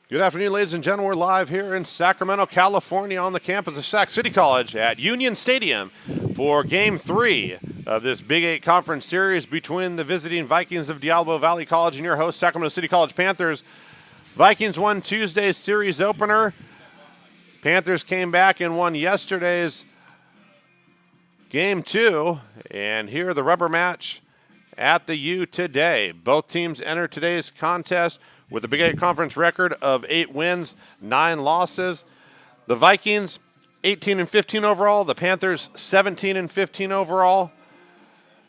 Good afternoon, ladies and gentlemen. We're live here in Sacramento, California on the campus of Sac City College at Union Stadium for Game 3 of this Big 8 Conference Series between the visiting Vikings of Diablo Valley College and your host, Sacramento City College Panthers. Vikings won Tuesday's series opener. Panthers came back and won yesterday's Game 2. And here the rubber match at the U today. Both teams enter today's contest with a Big 8 Conference record of 8 wins, 9 losses. The Vikings, 18-15 overall. The Panthers, 17-15 overall.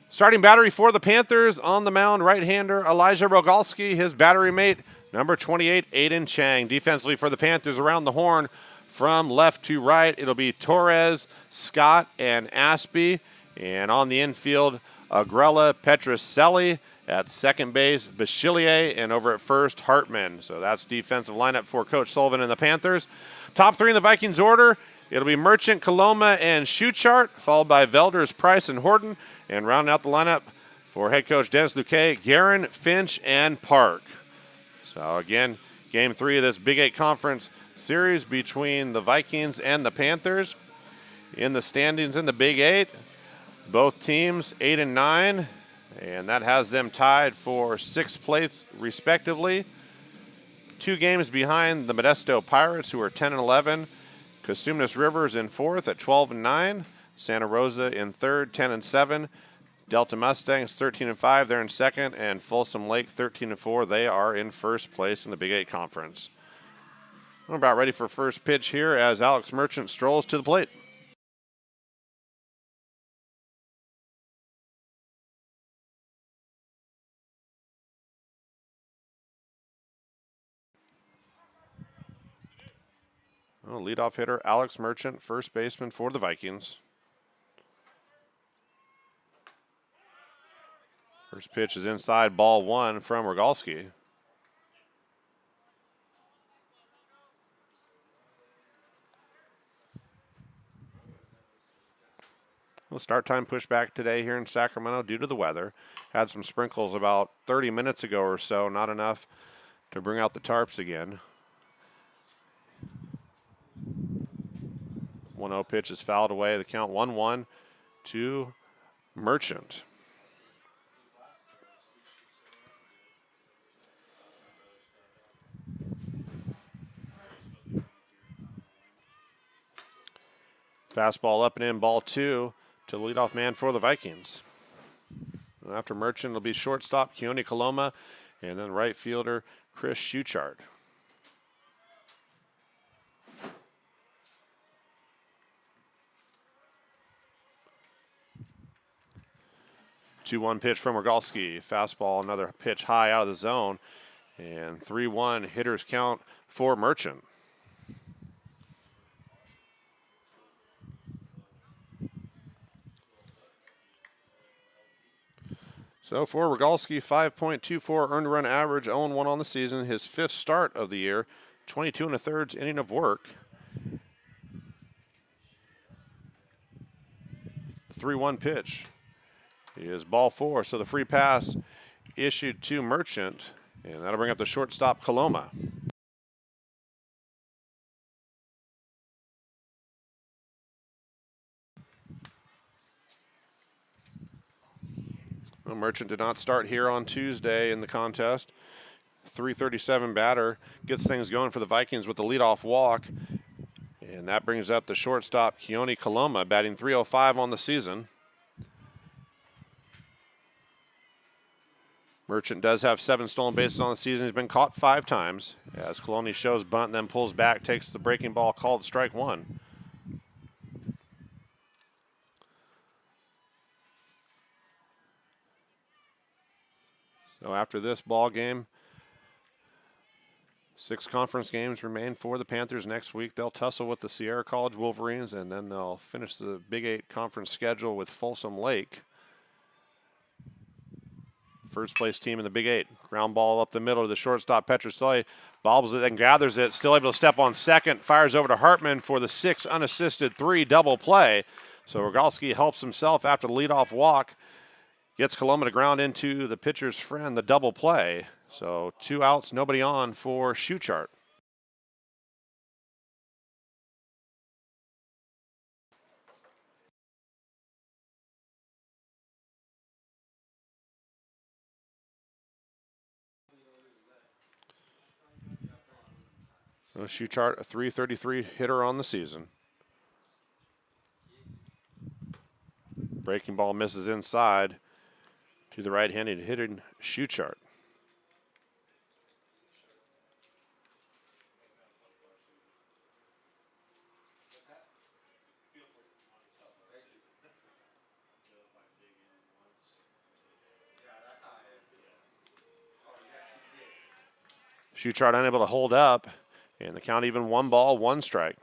Starting battery for the Panthers on the mound, right-hander Elijah Rogalski, his battery mate, number 28, Aiden Chang. Defensively for the Panthers around the horn from left to right, it'll be Torres, Scott, and Aspie. And on the infield, Agrella Petroselli. At second base, Bachillier, and over at first, Hartman. So that's defensive lineup for Coach Sullivan and the Panthers. Top three in the Vikings order, it'll be Merchant, Coloma, and Schuchart, followed by Velders, Price, and Horton. And rounding out the lineup for head coach Dennis Luque, Guerin, Finch, and Park. So again, Game 3 of this Big 8 Conference series between the Vikings and the Panthers. In the standings in the Big 8, both teams 8-9. And that has them tied for 6th place, respectively. 2 games behind the Modesto Pirates, who are 10-11. Cosumnes Rivers in 4th at 12-9. Santa Rosa in 3rd, 10-7. Delta Mustangs 13-5. They're in 2nd. And Folsom Lake 13-4. They are in 1st place in the Big 8 Conference. We're about ready for first pitch here as Alex Merchant strolls to the plate. Leadoff hitter Alex Merchant, first baseman for the Vikings. First pitch is inside, ball 1 from Rogalski. Well, start time pushed back today here in Sacramento due to the weather. Had some sprinkles about 30 minutes ago or so, not enough to bring out the tarps again. 1-0 pitch is fouled away. The count 1-1 to Merchant. Fastball up and in, ball 2 to the leadoff man for the Vikings. After Merchant, it'll be shortstop Keone Coloma and then right fielder Chris Schuchart. 2-1 pitch from Rogalski. Fastball, another pitch high out of the zone. And 3-1 hitters count for Merchant. So for Rogalski, 5.24 earned run average, 0-1 on the season. His 5th start of the year, 22 1/3 inning of work. 3-1 pitch is ball 4. So the free pass issued to Merchant, and that'll bring up the shortstop Coloma. Well, Merchant did not start here on Tuesday in the contest. 337 batter gets things going for the Vikings with the leadoff walk, and that brings up the shortstop Keone Coloma, batting .305 on the season. Merchant does have 7 stolen bases on the season. He's been caught 5 times. As Coloni shows bunt, then pulls back, takes the breaking ball, called strike 1. So after this ball game, 6 conference games remain for the Panthers next week. They'll tussle with the Sierra College Wolverines, and then they'll finish the Big 8 conference schedule with Folsom Lake. First place team in the Big 8. Ground ball up the middle to the shortstop, Petroselli. Bobbles it, then gathers it. Still able to step on second. Fires over to Hartman for the 6 unassisted 3 double play. So Rogalski helps himself after the leadoff walk. Gets Coloma to ground into the pitcher's friend, the double play. So 2 outs, nobody on for Schuchart. Schuchart, a .333 hitter on the season. Breaking ball misses inside to the right-handed hitting Schuchart. Schuchart unable to hold up, and the count even 1 ball, 1 strike.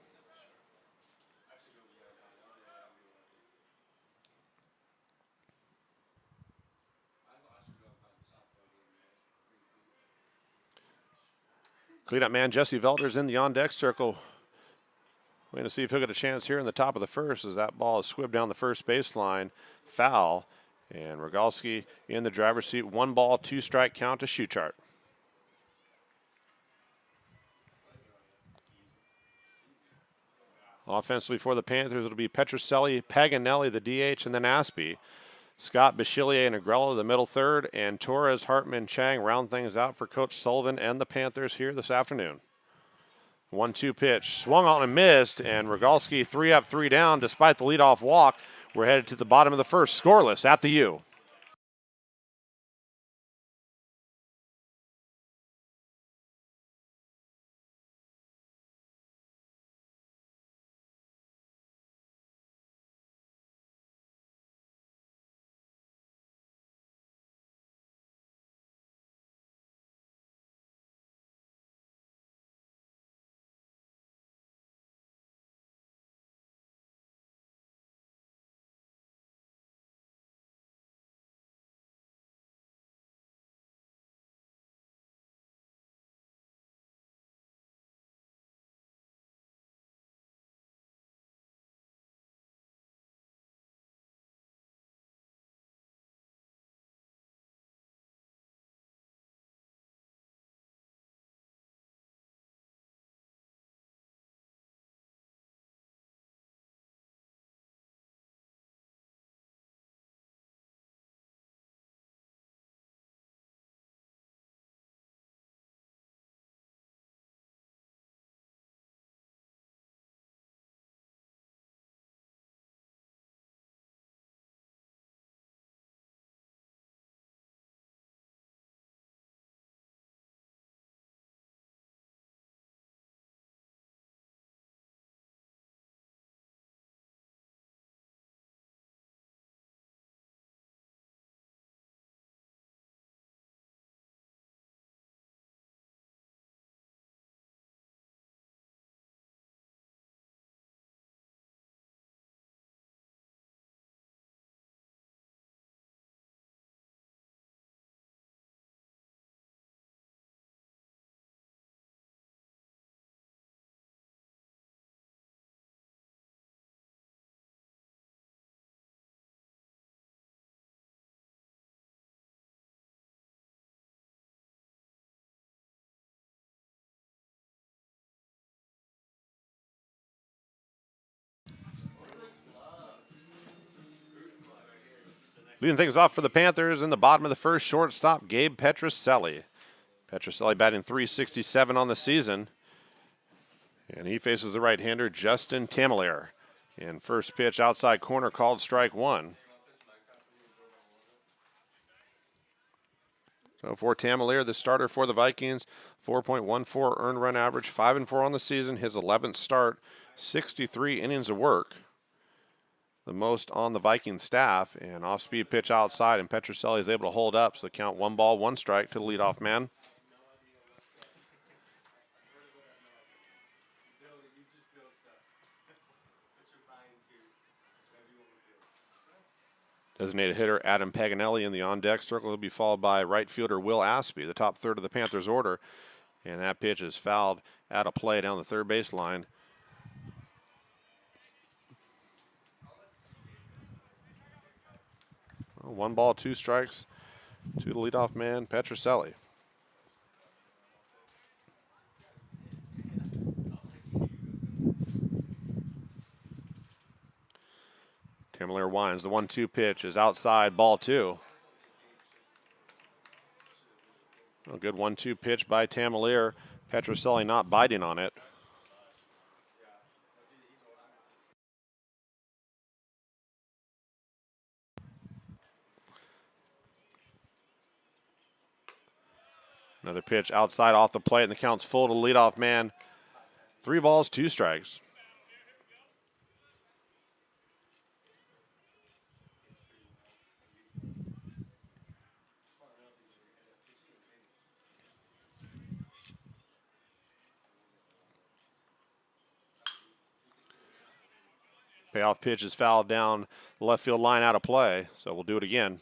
Cleanup man Jesse Velder's in the on-deck circle. Waiting to see if he'll get a chance here in the top of the first as that ball is squibbed down the first baseline. Foul. And Rogalski in the driver's seat. 1 ball, 2 strike count to Schuchart. Offensively for the Panthers, it'll be Petrocelli, Paganelli, the DH, and then Aspie. Scott, Bachillier, and Agrella, the middle third, and Torres, Hartman, Chang round things out for Coach Sullivan and the Panthers here this afternoon. 1-2 pitch, swung on and missed, and Rogalski 3 up, 3 down despite the leadoff walk. We're headed to the bottom of the first, scoreless at the U. Leading things off for the Panthers in the bottom of the first, shortstop Gabe Petrocelli. Petrocelli batting .367 on the season. And he faces the right-hander Justin Tamalier. And first pitch outside corner called strike 1. So for Tamalier, the starter for the Vikings, 4.14 earned run average, 5-4 on the season, his 11th start, 63 innings of work. The most on the Viking staff, and off-speed pitch outside, and Petrocelli is able to hold up, so the count 1 ball, 1 strike to the leadoff man. Designated hitter Adam Paganelli in the on-deck circle. He'll be followed by right fielder Will Aspie, the top third of the Panthers order, and that pitch is fouled out of play down the third baseline. 1 ball, 2 strikes to the leadoff man, Petrocelli. Tamalier winds. The 1-2 pitch is outside, ball 2. A good 1-2 pitch by Tamalier. Petrocelli not biting on it. Another pitch outside off the plate, and the count's full to the leadoff man. 3 balls, 2 strikes. Payoff pitch is fouled down the left field line, out of play, so we'll do it again.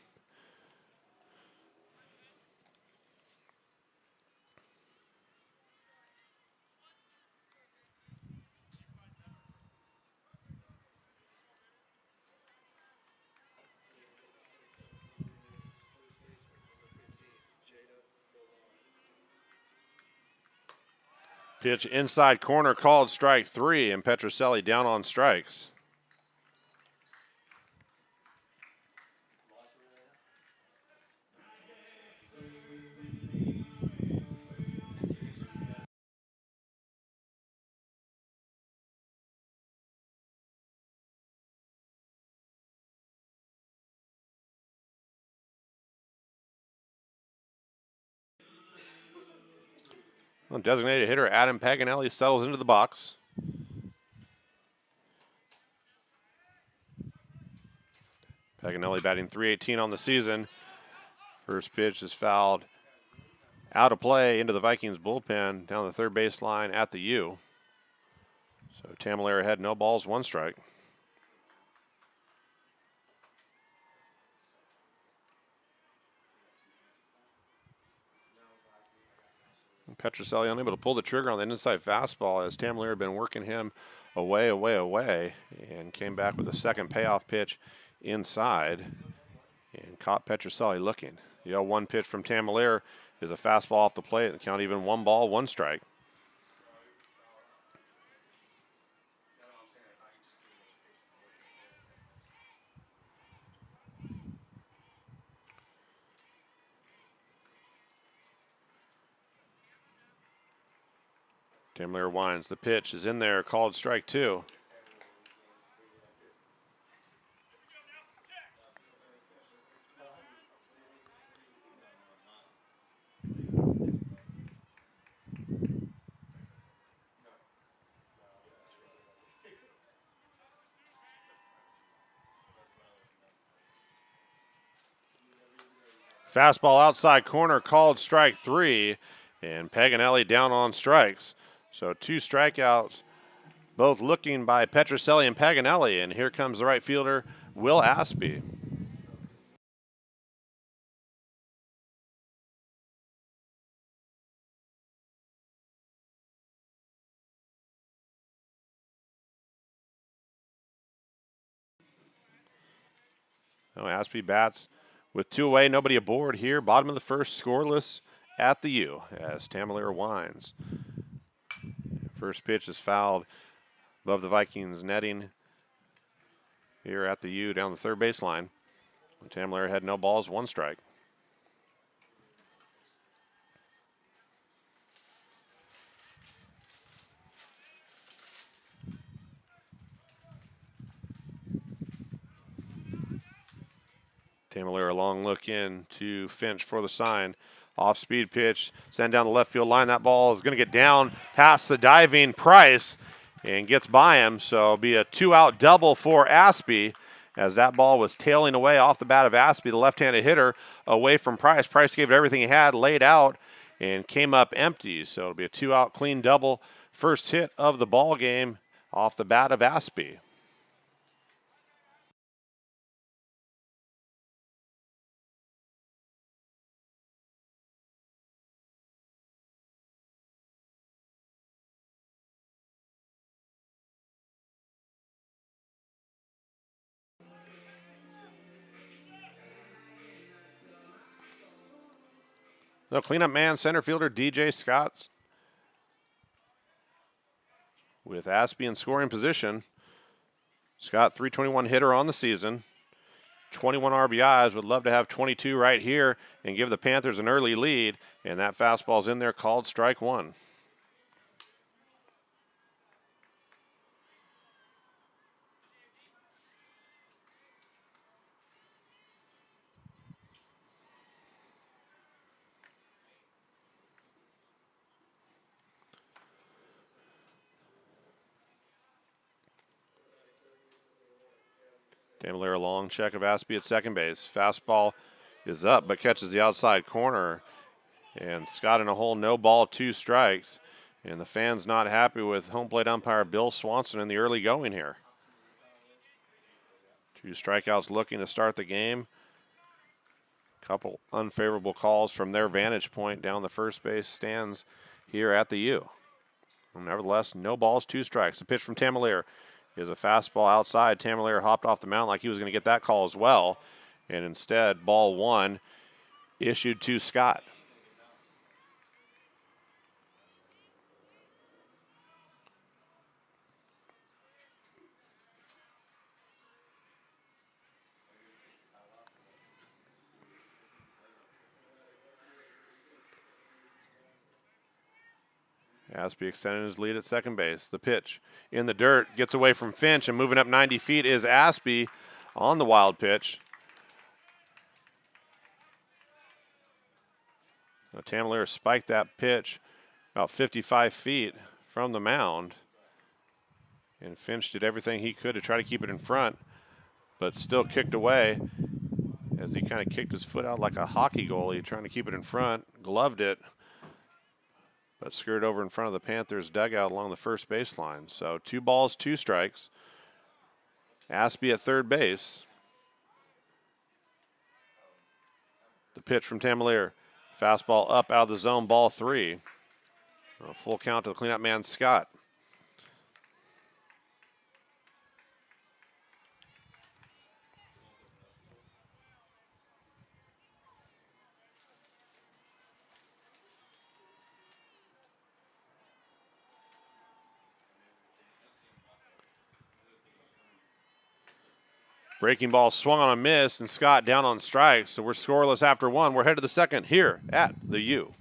Pitch inside corner, called strike 3, and Petroselli down on strikes. Well, designated hitter Adam Paganelli settles into the box. Paganelli batting .318 on the season. First pitch is fouled out of play into the Vikings bullpen down the third baseline at the U. So Tamalera had no balls, 1 strike. Petroselli unable to pull the trigger on the inside fastball as Tamalera had been working him away, and came back with a second payoff pitch inside and caught Petroselli looking. The 0-1 pitch from Tamalera is a fastball off the plate, and the count even 1 ball, 1 strike. Tamalera winds. The pitch is in there, called strike 2. Fastball outside corner, called strike 3, and Paganelli down on strikes. So 2 strikeouts, both looking by Petroselli and Paganelli, and here comes the right fielder, Will Aspie. Now Aspie bats with 2 away, nobody aboard here. Bottom of the first, scoreless at the U as Tamalera winds. First pitch is fouled above the Vikings netting here at the U down the third baseline. Tamalera had no balls, 1 strike. Tamalera long look in to Finch for the sign. Off-speed pitch, send down the left field line. That ball is going to get down past the diving Price and gets by him. So it'll be a 2-out double for Aspie as that ball was tailing away off the bat of Aspie, the left-handed hitter, away from Price. Price gave it everything he had, laid out, and came up empty. So it'll be a 2-out clean double. First hit of the ball game off the bat of Aspie. The cleanup man, center fielder DJ Scott, with Aspie in scoring position. Scott, .321 hitter on the season, 21 RBIs. Would love to have 22 right here and give the Panthers an early lead. And that fastball's in there, called strike 1. Tamalera long check of Aspie at second base. Fastball is up, but catches the outside corner. And Scott in a hole, no ball, 2 strikes. And the fans not happy with home plate umpire Bill Swanson in the early going here. 2 strikeouts looking to start the game. Couple unfavorable calls from their vantage point down the first base stands here at the U. Nevertheless, no balls, 2 strikes. The pitch from Tamalera is a fastball outside. Tamalera hopped off the mound like he was going to get that call as well. And instead, ball 1 issued to Scott. Aspie extending his lead at second base. The pitch in the dirt, gets away from Finch, and moving up 90 feet is Aspie on the wild pitch. Tamalera spiked that pitch about 55 feet from the mound. And Finch did everything he could to try to keep it in front, but still kicked away as he kind of kicked his foot out like a hockey goalie, trying to keep it in front, gloved it, but skirted over in front of the Panthers dugout along the first baseline. So 2 balls, 2 strikes. Aspie at third base. The pitch from Tamalera. Fastball up out of the zone, ball 3. A full count to the cleanup man, Scott. Breaking ball swung on a miss, and Scott down on strikes. So we're scoreless after 1. We're headed to the second here at the U.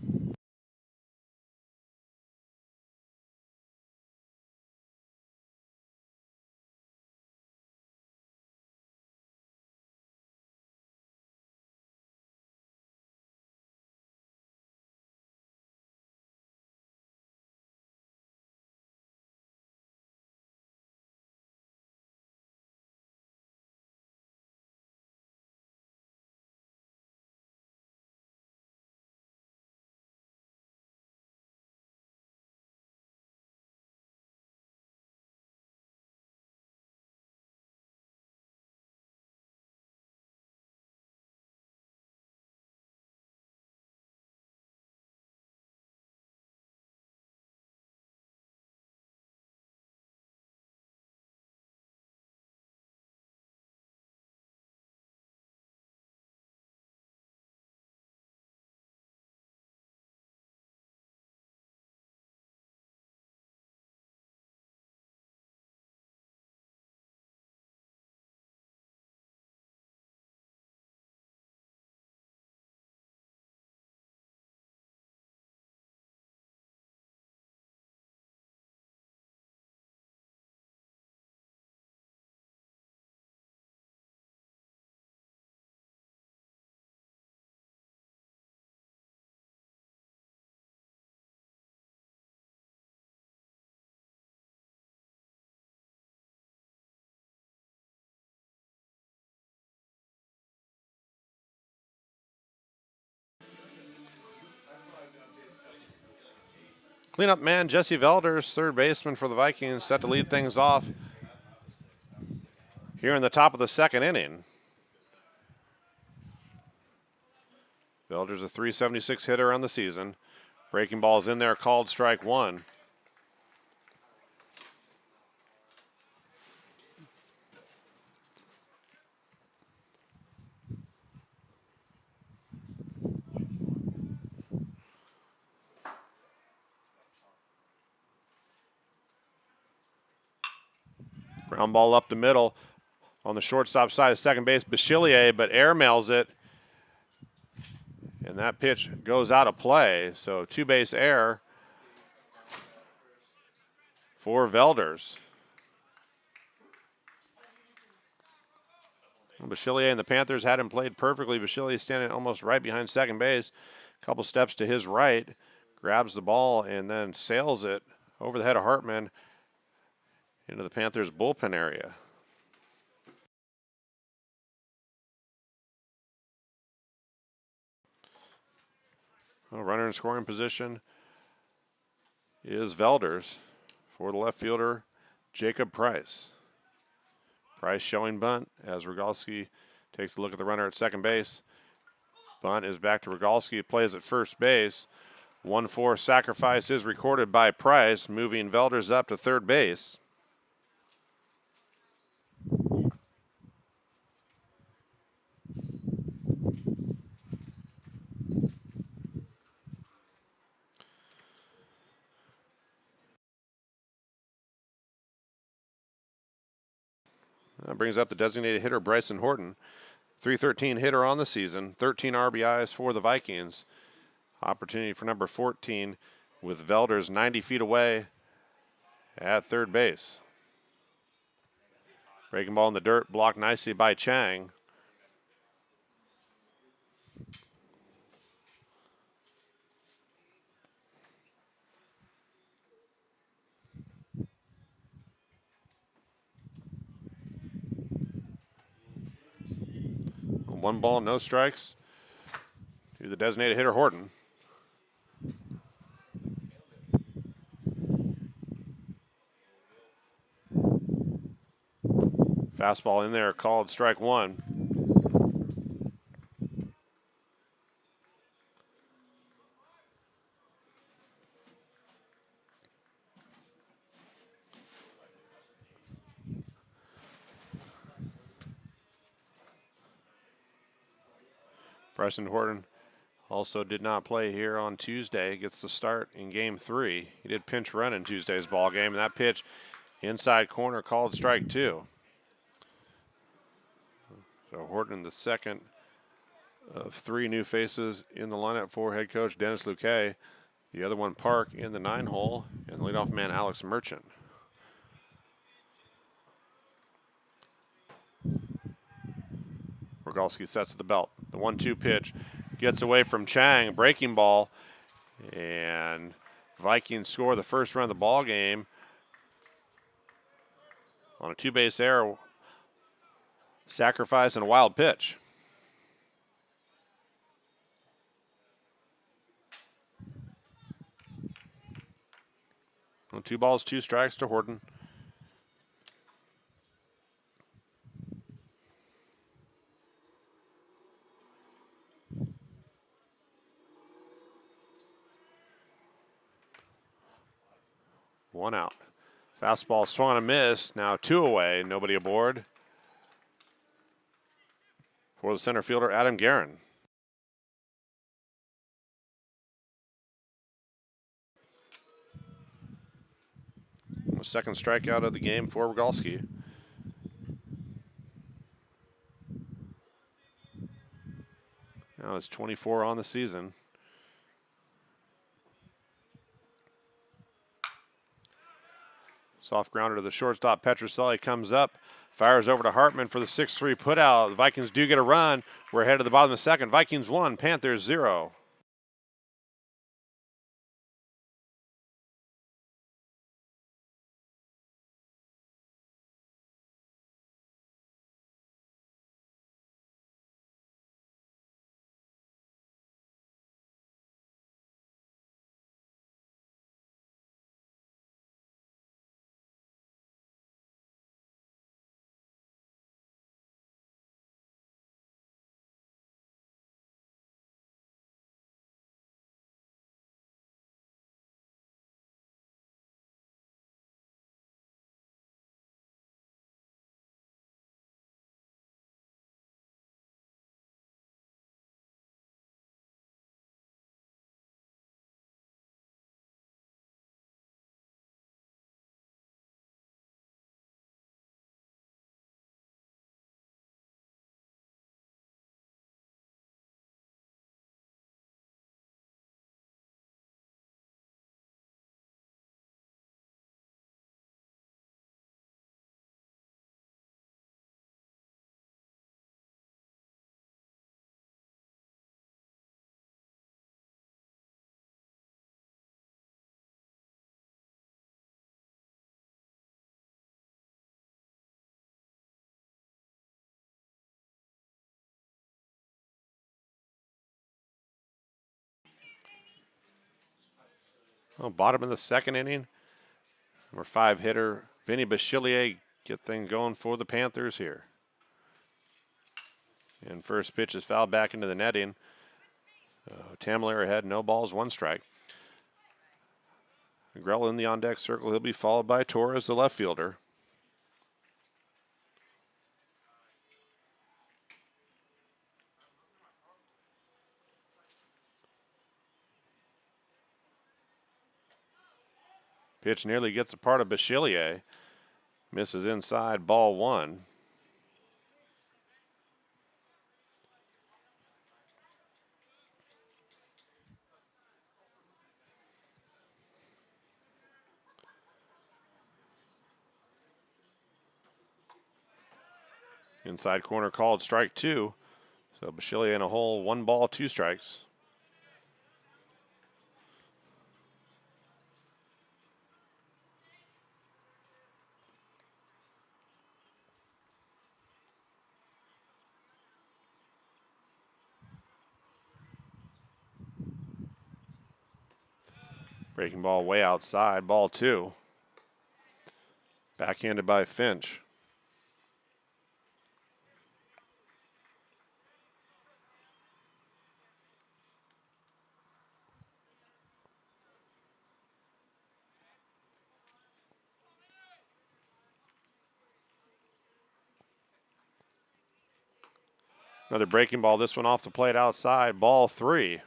Cleanup man Jesse Velders, third baseman for the Vikings, set to lead things off here in the top of the second inning. Velders a .376 hitter on the season. Breaking ball's in there, called strike 1. Ground ball up the middle on the shortstop side of second base, Bachillier, but air mails it. And that pitch goes out of play. So 2-base error for Velders. Bachillier and the Panthers had him played perfectly. Bachillier standing almost right behind second base. A couple steps to his right, grabs the ball and then sails it over the head of Hartman into the Panthers bullpen area. Well, runner in scoring position is Velders for the left fielder, Jacob Price. Price showing bunt as Rogalski takes a look at the runner at second base. Bunt is back to Rogalski, plays at first base. 1-4 sacrifice is recorded by Price, moving Velders up to third base. That brings up the designated hitter, Bryson Horton. .313 hitter on the season, 13 RBIs for the Vikings. Opportunity for number 14 with Velders 90 feet away at third base. Breaking ball in the dirt, blocked nicely by Chang. One ball, no strikes to the designated hitter, Horton. Fastball in there, called strike one. Bryson Horton also did not play here on Tuesday. Gets the start in game 3. He did pinch run in Tuesday's ball game, and that pitch inside corner called strike 2. So Horton, the second of 3 new faces in the lineup for head coach Dennis Luque. The other one, Park, in the 9-hole, and the leadoff man, Alex Merchant. Rogalski sets at the belt. The 1-2 pitch gets away from Chang, breaking ball, and Vikings score the first run of the ball game on a 2-base error, sacrifice, and a wild pitch. Well, 2 balls, 2 strikes to Horton. One out. Fastball swung and a miss. Now 2 away. Nobody aboard. For the center fielder, Adam Guerin. The second strikeout of the game for Rogalski. Now it's 24 on the season. Soft grounder to the shortstop. Petroselli comes up, fires over to Hartman for the 6-3 putout. The Vikings do get a run. We're ahead to the bottom of the second. Vikings 1, Panthers 0. Well, bottom of the second inning. Number 5 hitter Vinny Bachillier get things going for the Panthers here. And first pitch is fouled back into the netting. Tamler ahead, no balls, 1 strike. Grell in the on-deck circle. He'll be followed by Torres, the left fielder. Pitch nearly gets a part of Bachillier. Misses inside, ball 1. Inside corner called strike 2. So Bachillier in a hole, 1 ball, 2 strikes. Breaking ball way outside, ball 2. Backhanded by Finch. Another breaking ball, this one off the plate outside, ball 3.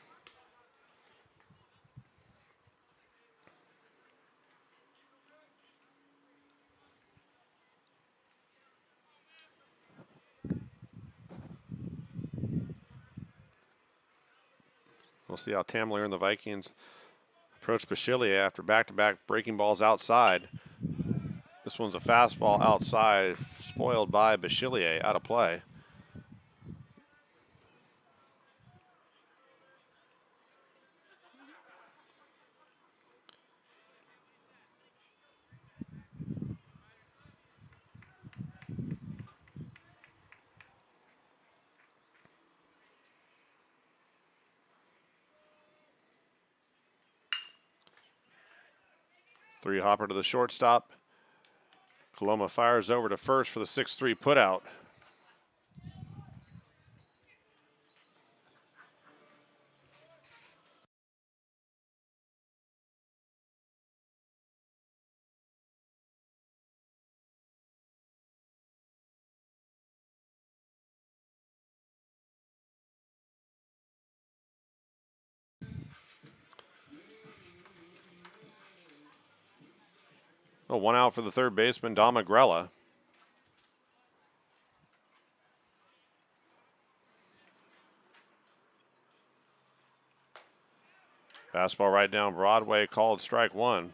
We'll see how Tamler and the Vikings approach Bachillier after back-to-back breaking balls outside. This one's a fastball outside, spoiled by Bachillier, out of play. Three hopper to the shortstop. Coloma fires over to first for the 6-3 putout. Oh, 1 out for the third baseman, Dom Agrella. Fastball right down Broadway, called strike 1.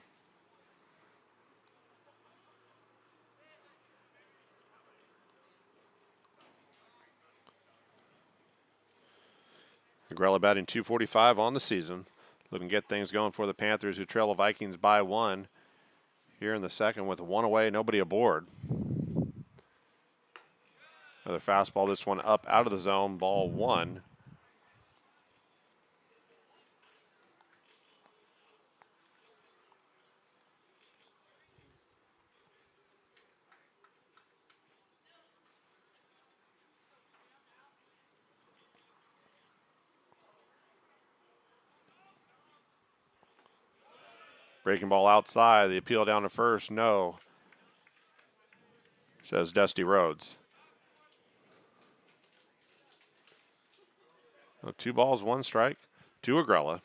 Agrella batting .245 on the season. Looking to get things going for the Panthers, who trail the Vikings by 1 here in the second with 1 away, nobody aboard. Another fastball, this one up out of the zone, ball 1. Breaking ball outside, the appeal down to first, no, says Dusty Rhodes. 2 balls, 1 strike to Agrella.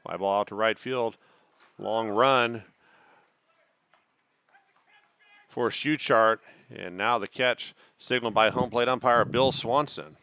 Fly ball out to right field. Long run for Schuchart, and now the catch signaled by home plate umpire Bill Swanson.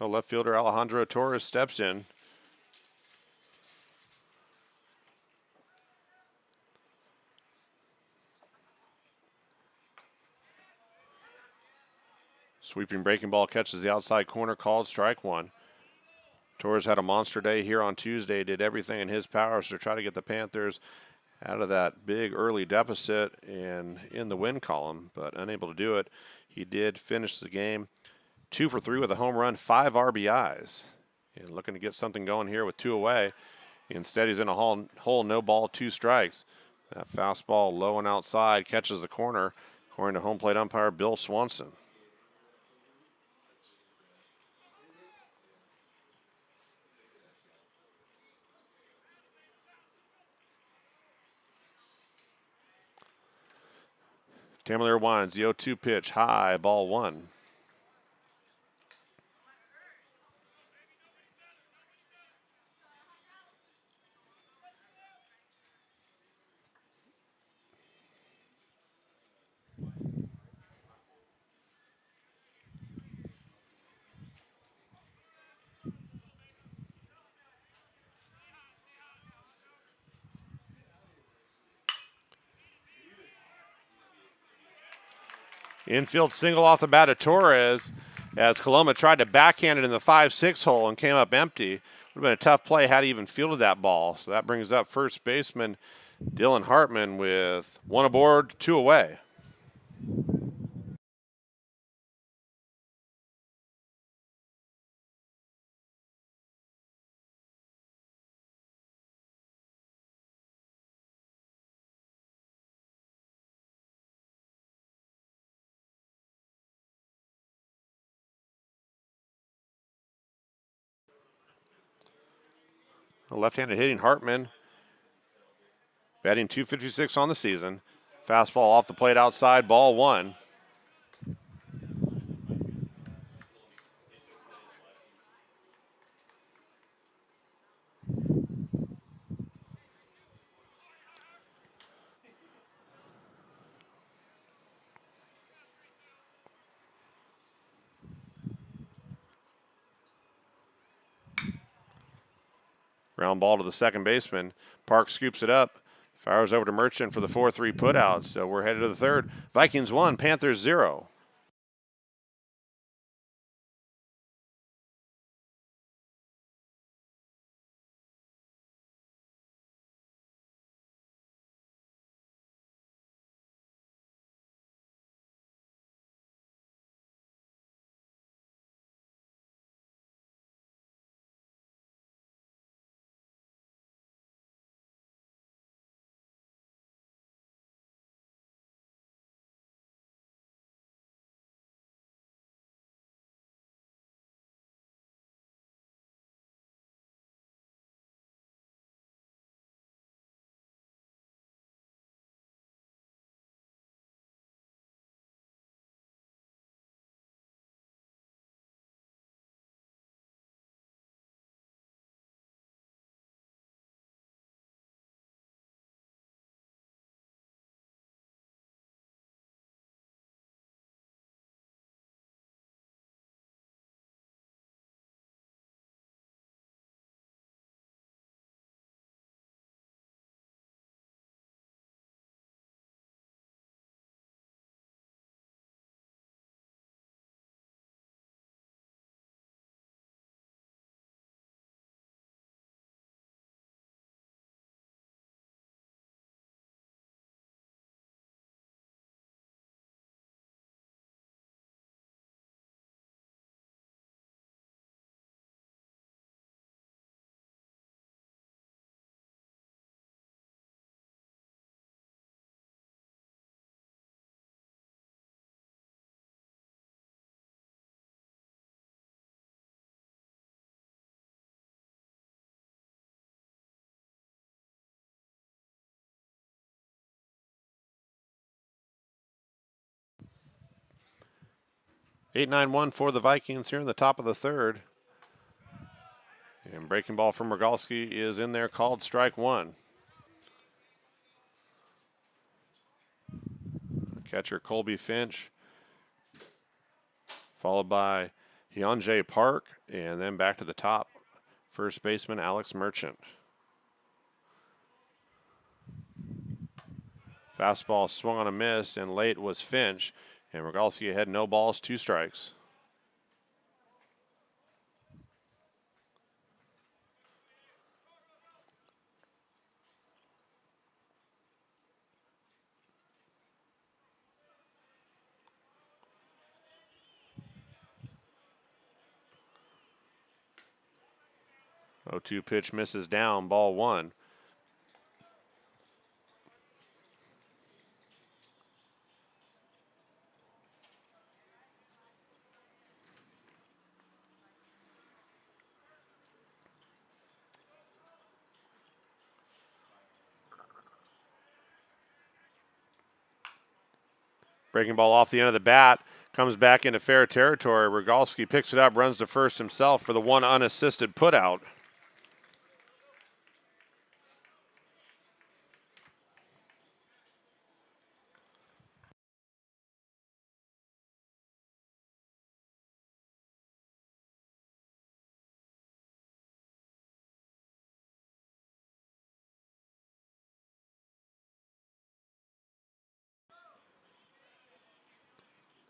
Left fielder Alejandro Torres steps in. Sweeping breaking ball catches the outside corner, called strike one. Torres had a monster day here on Tuesday, did everything in his powers to try to get the Panthers out of that big early deficit and in the win column, but unable to do it. He did finish the game 2 for 3 with a home run, 5 RBIs. And looking to get something going here with 2 away. Instead, he's in a hole, no ball, 2 strikes. That fastball low and outside catches the corner, according to home plate umpire Bill Swanson. Tamalier winds, the 0-2 pitch, high, ball 1. Infield single off the bat of Torres as Coloma tried to backhand it in the 5-6 hole and came up empty. Would have been a tough play had he even fielded that ball. So that brings up first baseman Dylan Hartman with 1 aboard, 2 away. A left-handed hitting Hartman, batting .256 on the season. Fastball off the plate outside, ball 1. Round ball to the second baseman. Park scoops it up, fires over to Merchant for the 4-3 putout. So we're headed to the third. Vikings 1, Panthers 0. (8-9-1) for the Vikings here in the top of the third. And breaking ball from Rogalski is in there, called strike 1. Catcher Colby Finch, followed by Hyunjae Park, and then back to the top, first baseman Alex Merchant. Fastball swung on a miss, and late was Finch, and Rogalski had no balls, 2 strikes. Oh, 2 pitch misses down, ball 1. Breaking ball off the end of the bat, comes back into fair territory. Rogalski picks it up, runs to first himself for the 1 unassisted putout.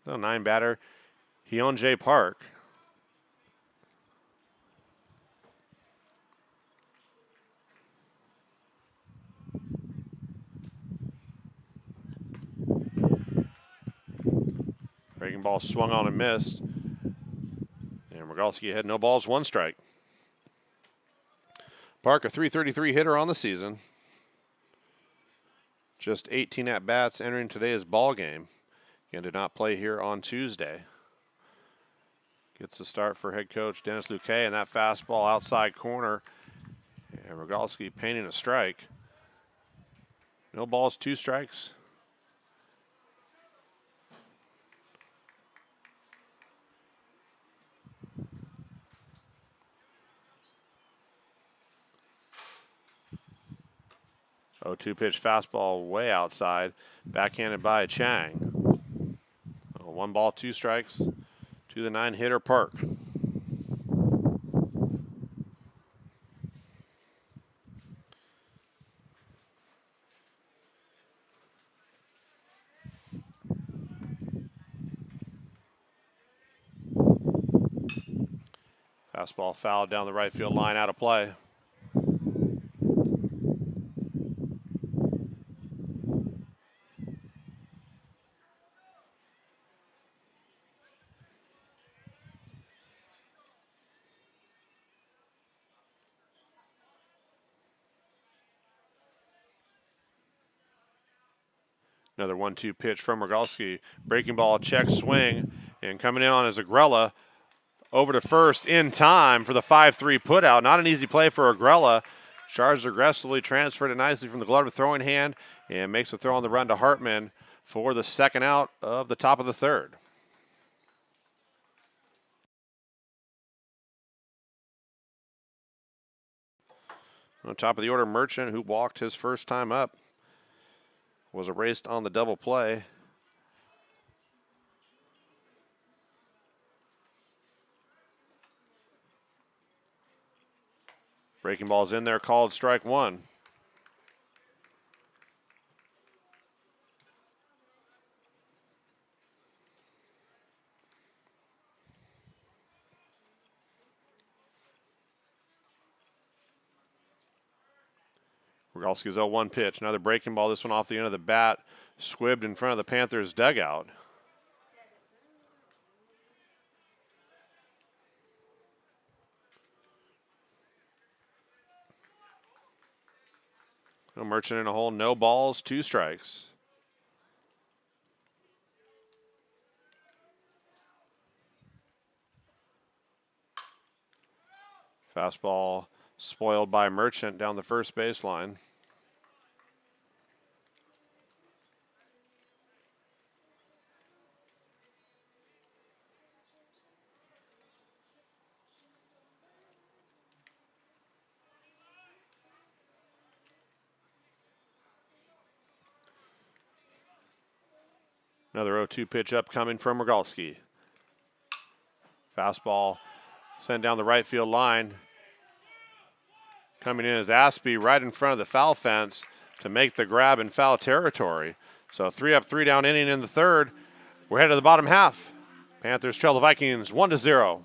So 9 batter, Hyunjae Park. Breaking ball swung on and missed. And Rogalski had no balls, 1 strike. Park, a .333 hitter on the season. Just 18 at-bats entering today's ball game. Again, did not play here on Tuesday. Gets the start for head coach Dennis Luque, and that fastball outside corner. And Rogalski painting a strike. No balls, 2 strikes. Oh, 2 pitch fastball way outside, backhanded by Chang. Oh, 1 ball, 2 strikes to the 9 hitter Park. Fastball fouled down the right field line, out of play. Another 1-2 pitch from Rogalski. Breaking ball, check swing, and coming in on is Agrella. Over to first in time for the 5-3 putout. Not an easy play for Agrella. Charged aggressively, transferred it nicely from the glove to throwing hand, and makes the throw on the run to Hartman for the 2nd out of the top of the 3rd. On top of the order, Merchant, who walked his first time up, was erased on the double play. Breaking ball's in there, called strike 1. Rogalski's 0-1 pitch. Another breaking ball, this one off the end of the bat, squibbed in front of the Panthers' dugout. No Merchant in a hole, no balls, 2 strikes. Fastball spoiled by Merchant down the first baseline. Another 0-2 pitch upcoming from Rogalski. Fastball sent down the right field line. Coming in is Aspie right in front of the foul fence to make the grab in foul territory. So 3 up, 3 down inning in the third. We're headed to the bottom half. Panthers trail the Vikings 1-0.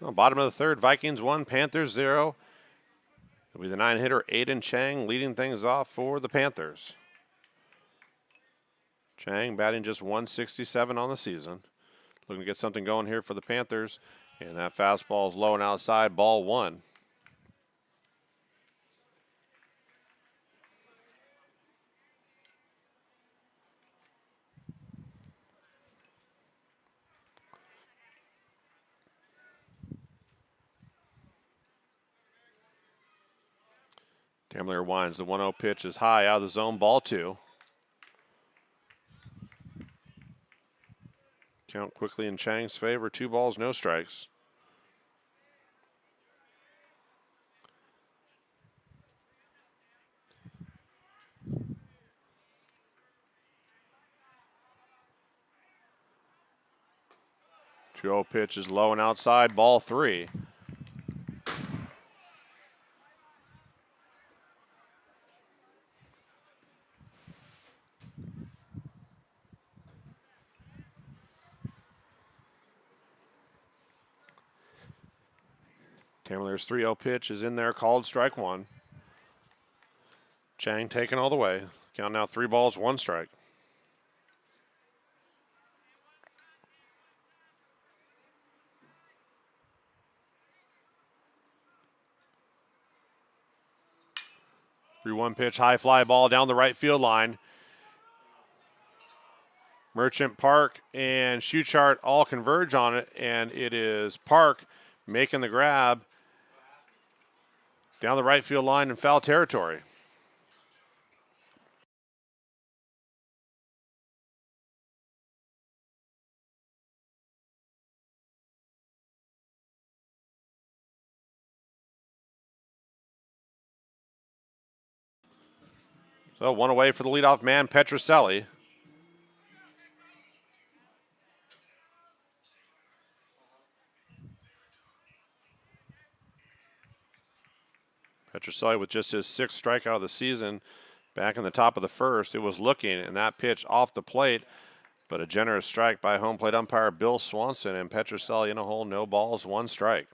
Well, bottom of the third, Vikings 1, Panthers 0. It'll be the 9-hitter Aiden Chang leading things off for the Panthers. Chang batting just 167 on the season. Looking to get something going here for the Panthers. And that fastball is low and outside, ball 1. Tamlier winds. The 1-0 pitch is high out of the zone, ball 2. Count quickly in Chang's favor. 2 balls, no strikes. The 2-0 pitch is low and outside, ball 3. Tamlier's 3-0 pitch is in there, called strike 1. Chang taking all the way. Count now 3 balls, 1 strike. Three one pitch, high fly ball down the right field line. Merchant, Park, and Schuchart all converge on it, and it is Park making the grab down the right field line in foul territory. So 1 away for the leadoff man, Petroselli. Petroselli with just his 6th strikeout of the season back in the top of the first. It was looking, and that pitch off the plate, but a generous strike by home plate umpire Bill Swanson, and Petroselli in a hole, no balls, 1 strike.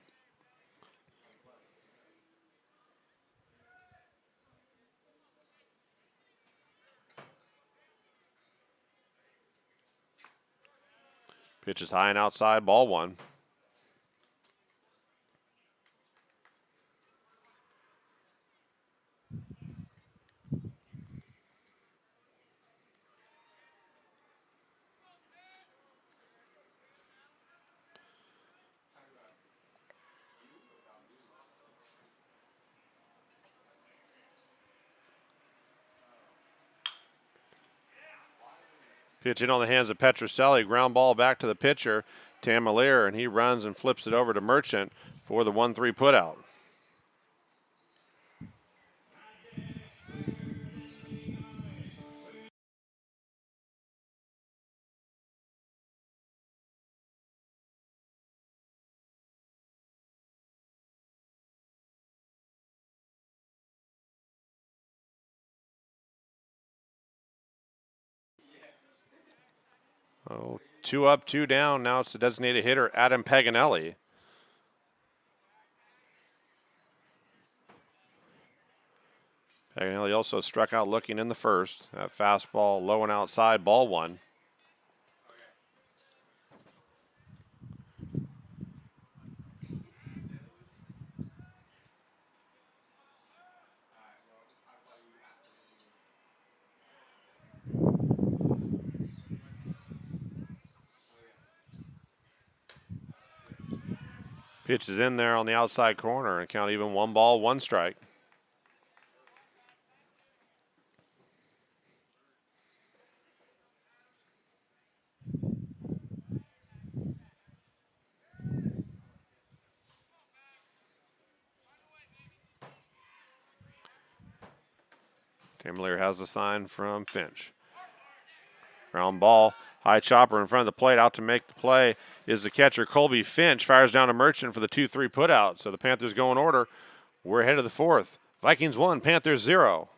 Pitch is high and outside, ball 1. Pitch in on the hands of Petroselli. Ground ball back to the pitcher, Tamalier, and he runs and flips it over to Merchant for the 1-3 putout. Oh, 2 up, 2 down. Now it's the designated hitter, Adam Paganelli. Paganelli also struck out looking in the first. That fastball low and outside, ball 1. Pitch is in there on the outside corner and count even 1 ball, 1 strike. Tamalier has the sign from Finch. Ground ball, high chopper in front of the plate. Out to make the play is the catcher, Colby Finch. Fires down to Merchant for the 2-3 putout. So the Panthers go in order. We're ahead of the 4th. Vikings 1, Panthers 0.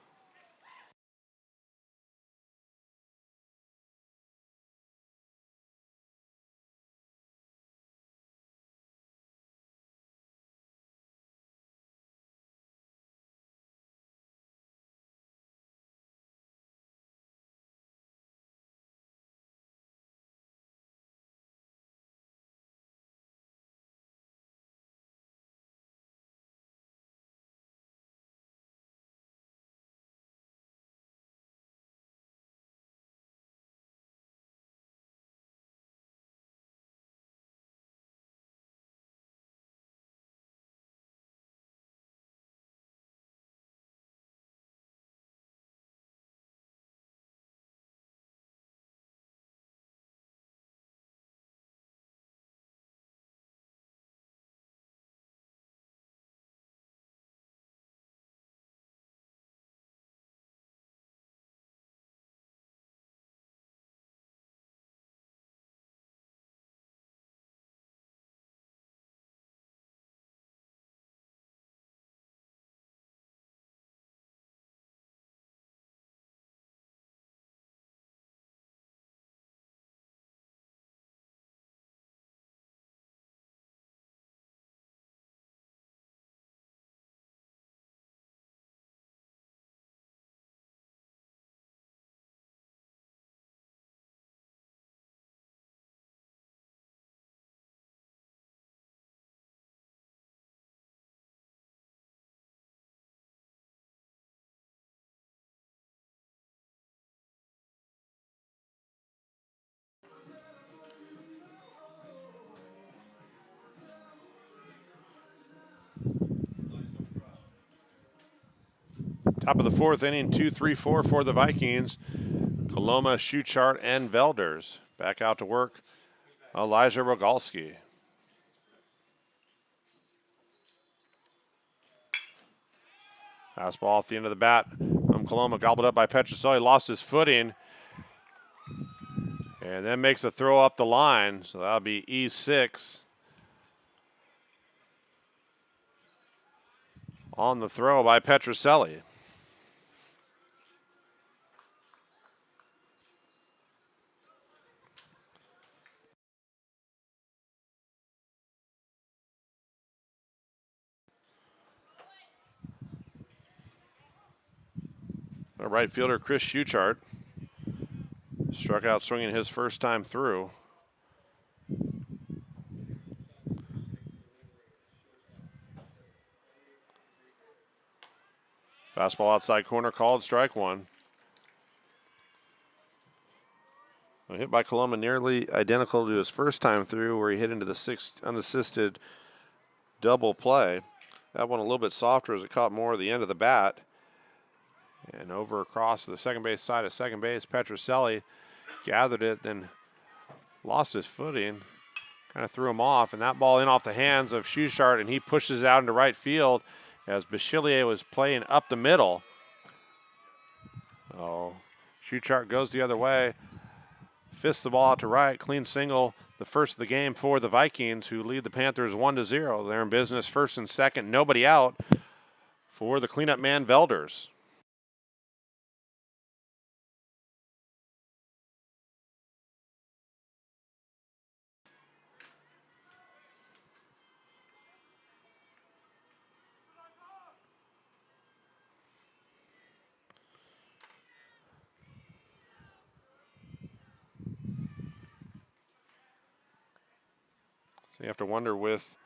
Top of the 4th inning, 2-3-4 for the Vikings. Coloma, Schuchart, and Velders. Back out to work, Elijah Rogalski. Fastball off the end of the bat from Coloma, gobbled up by Petroselli, lost his footing, and then makes a throw up the line. So that'll be E6 on the throw by Petroselli. Right fielder Chris Schuchart struck out swinging his first time through. Fastball outside corner called, strike 1. A hit by Coloma nearly identical to his first time through, where he hit into the 6th unassisted double play. That one a little bit softer as it caught more of the end of the bat. And over across to the second base side of second base, Petroselli gathered it, then lost his footing, kind of threw him off, and that ball in off the hands of Schuchart, and he pushes it out into right field as Bachelier was playing up the middle. Oh, Schuchart goes the other way, fists the ball out to right, clean single, the first of the game for the Vikings, who lead the Panthers 1-0. They're in business first and second, nobody out for the cleanup man Velders. So you have to wonder, with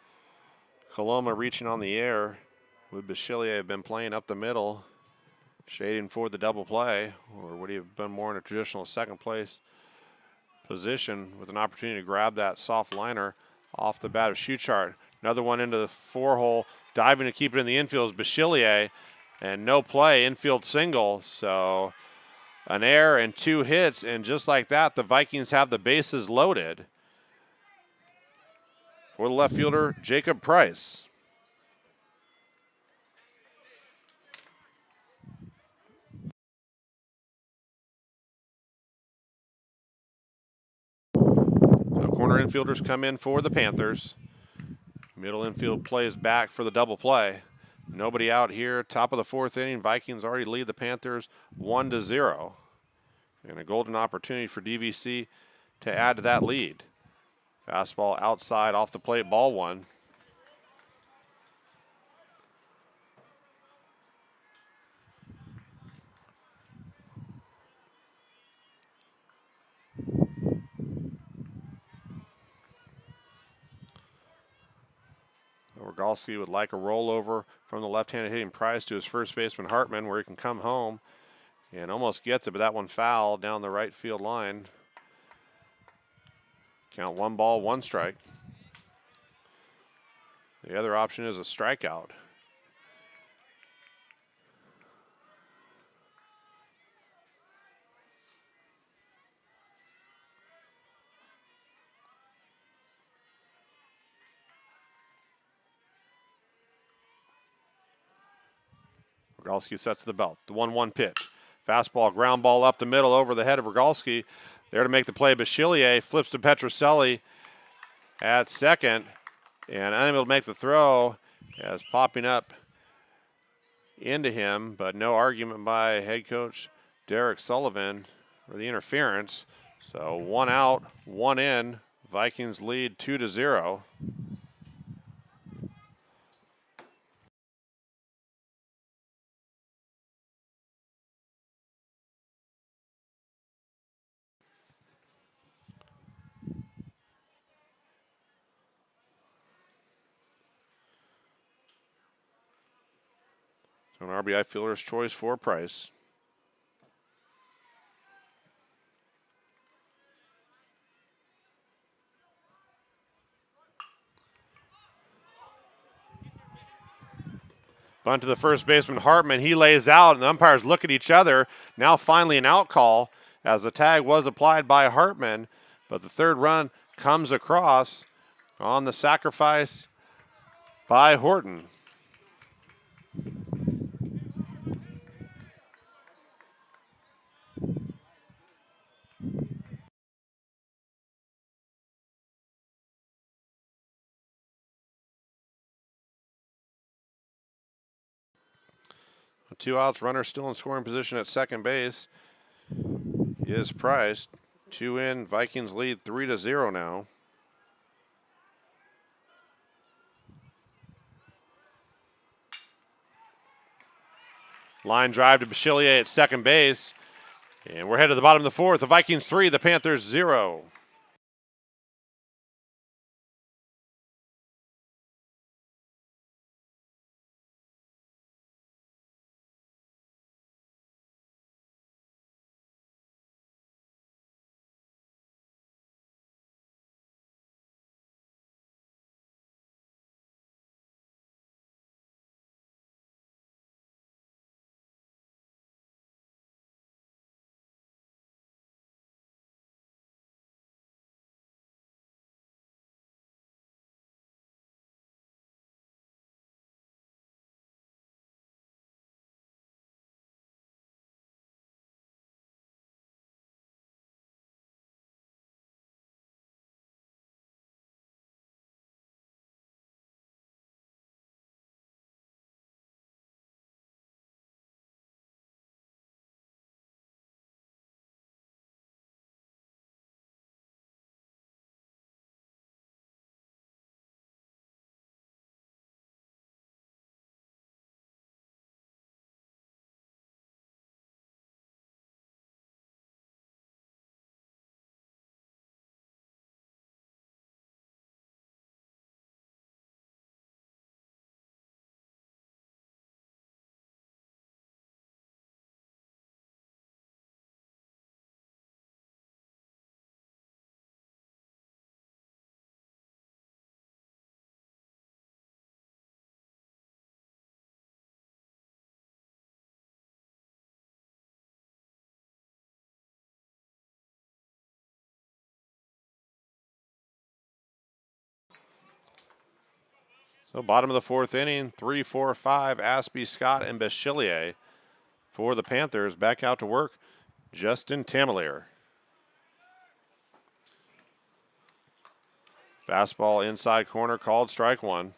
Coloma reaching on the air, would Bachelier have been playing up the middle, shading for the double play, or would he have been more in a traditional second place position with an opportunity to grab that soft liner off the bat of Schuchart? Another one into the 4-hole, diving to keep it in the infield is Bachelier, and no play, infield single. So an error and 2 hits, and just like that, the Vikings have the bases loaded for the left fielder, Jacob Price. So corner infielders come in for the Panthers. Middle infield plays back for the double play. Nobody out here. Top of the 4th inning. Vikings already lead the Panthers 1-0. And a golden opportunity for DVC to add to that lead. Fastball outside off the plate, ball 1. Rogalski would like a rollover from the left-handed hitting Price to his first baseman Hartman, where he can come home, and almost gets it, but that one foul down the right field line. Count 1 ball, 1 strike. The other option is a strikeout. Rogalski sets the belt. The 1-1 pitch. Fastball, ground ball up the middle over the head of Rogalski. There to make the play, Bachelier flips to Petroselli at second, and unable to make the throw as popping up into him, but no argument by head coach Derek Sullivan for the interference. So 1 out, 1 in. Vikings lead 2-0. So an RBI fielder's choice for Price. Bunt to the first baseman, Hartman. He lays out, and the umpires look at each other. Now finally an out call, as the tag was applied by Hartman, but the third run comes across on the sacrifice by Horton. Two outs, runner still in scoring position at second base is Price. 2 in, Vikings lead 3-0 now. Line drive to Bachelier at second base. And we're headed to the bottom of the 4th. The Vikings 3, the Panthers 0. So bottom of the fourth inning, 3, 4, 5, Aspie, Scott, and Bachelier for the Panthers. Back out to work, Justin Tamalier. Fastball inside corner called, strike one.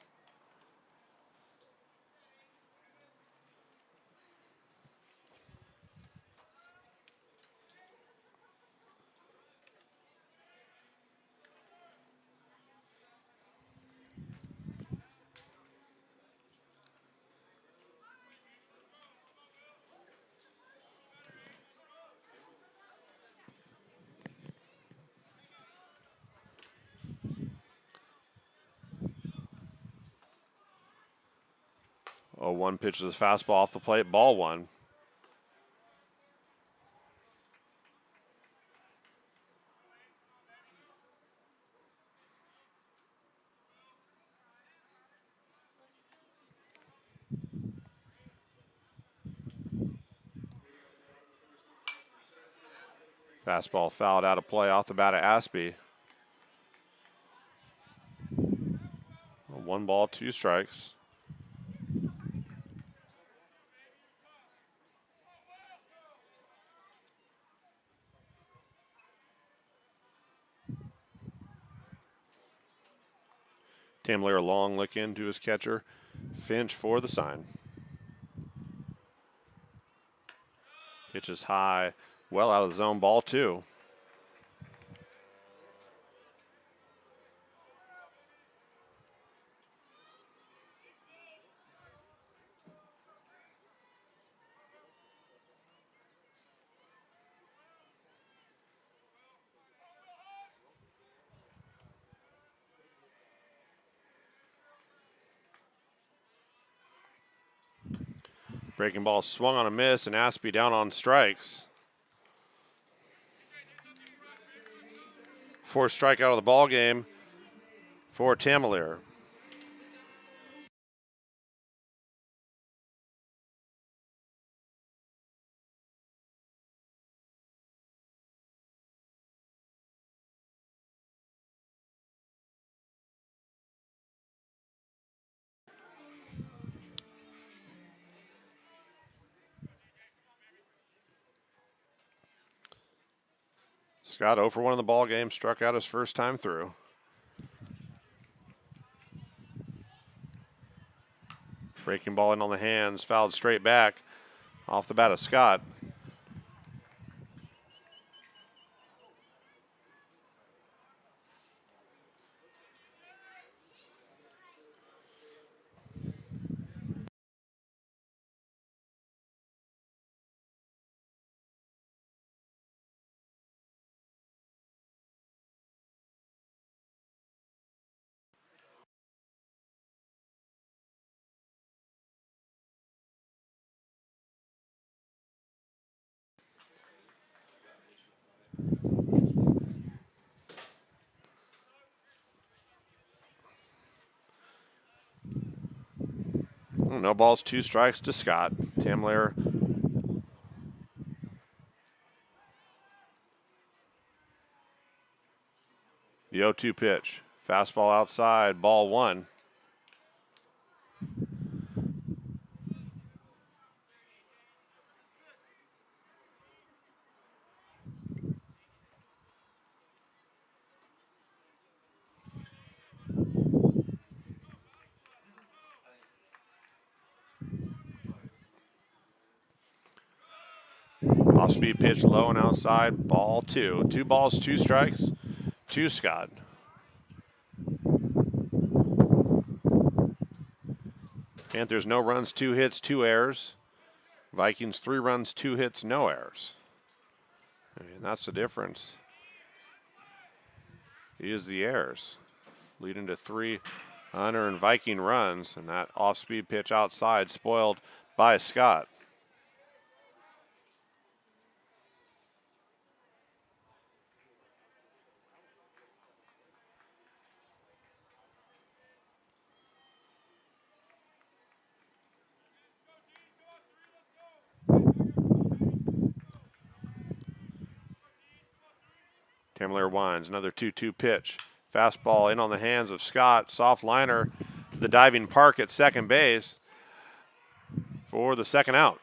Oh, one pitch of the fastball off the plate, ball one. Fastball fouled out of play off the bat of Aspie. 1 ball, 2 strikes. Tamalier long lick into his catcher. Finch for the sign. Pitches high, well out of the zone, ball 2. Breaking ball swung on a miss, and Aspie down on strikes. 4th strikeout of the ball game for Tamalier. Scott 0 for 1 in the ball game, struck out his first time through. Breaking ball in on the hands, fouled straight back off the bat of Scott. No balls, 2 strikes to Scott. Tamalier the 0-2 pitch. Fastball outside, ball 1. Off-speed pitch low and outside, ball 2. 2 balls, 2 strikes to Scott. Panthers no runs, 2 hits, 2 errors. Vikings 3 runs, 2 hits, no errors. And that's the difference. Is the errors, leading to 3 unearned Viking runs, and that off-speed pitch outside spoiled by Scott. Tamalier winds, another 2-2 pitch. Fastball in on the hands of Scott. Soft liner the diving park at second base for the second out.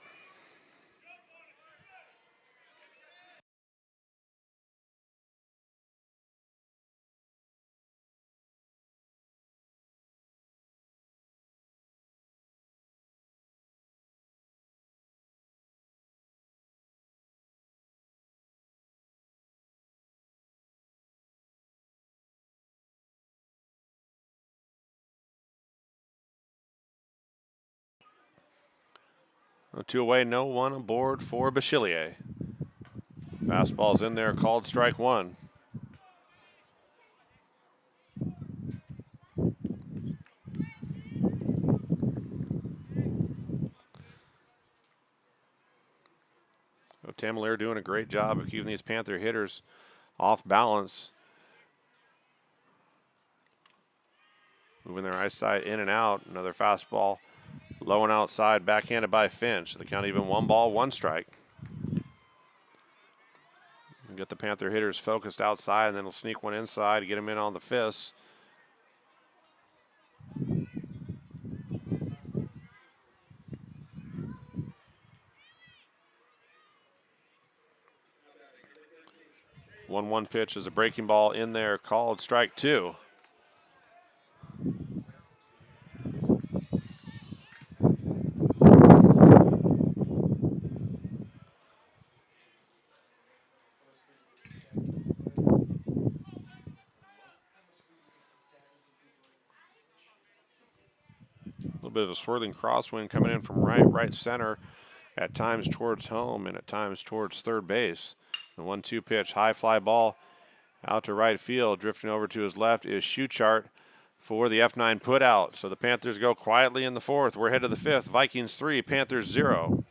Two away, no one aboard for Bachillier. Fastball's in there, called strike one. Tamalier doing a great job of keeping these Panther hitters off balance. Moving their eyesight in and out. Another fastball low and outside, backhanded by Finch. The count even 1-1 Get the Panther hitters focused outside, and then he'll sneak one inside to get him in on the fists. One pitch is a breaking ball in there, called strike two. A little bit of a swirling crosswind coming in from right center, at times towards home and at times towards third base. The 1-2 pitch, high fly ball out to right field. Drifting over to his left is Schuchart for the F9 put out. So the Panthers go quietly in the fourth. We're ahead to the fifth. Vikings 3, Panthers 0.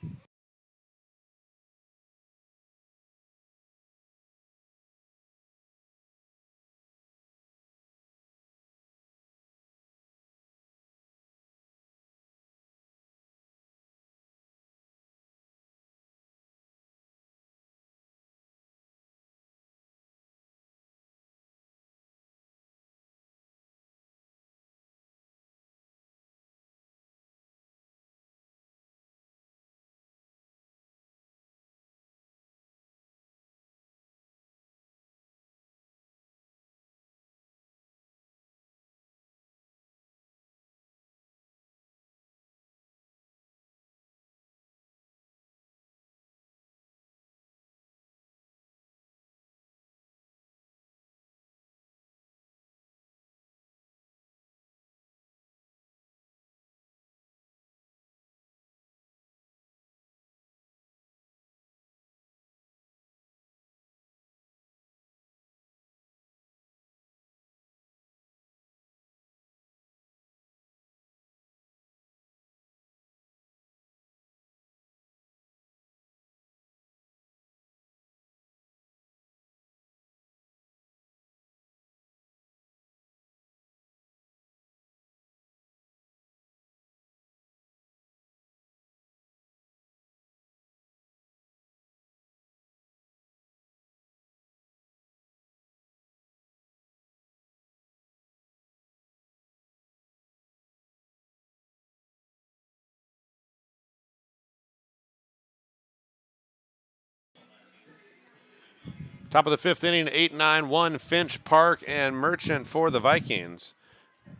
Top of the fifth inning, 8-9-1 Finch, Park, and Merchant for the Vikings.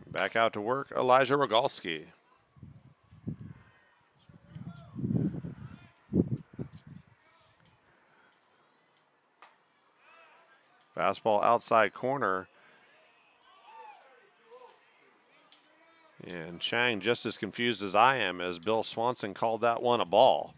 Back out to work, Elijah Rogalski. Fastball outside corner. And Chang just as confused as I am, as Bill Swanson called that one a ball.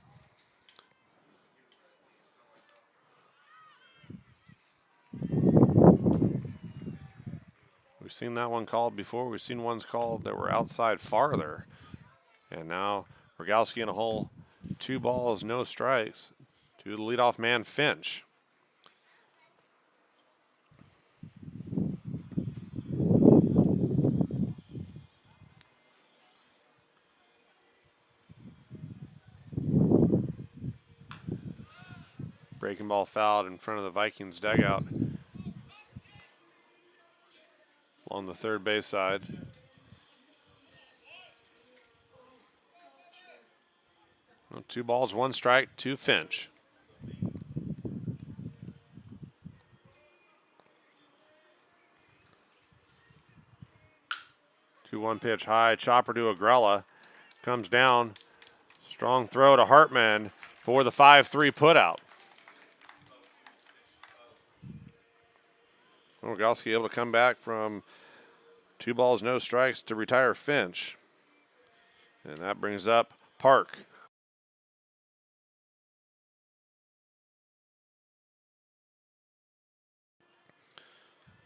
We've seen that one called before. We've seen ones called that were outside farther. And now Rogalski in a hole. 2 balls, no strikes to the leadoff man, Finch. Breaking ball fouled in front of the Vikings dugout along the third base side. 2 balls, 1 strike to Finch. Two 1 pitch high, chopper to Agrella. Comes down. Strong throw to Hartman for the 5-3 putout. Rogalski able to come back from 2 balls, no strikes to retire Finch. And that brings up Park.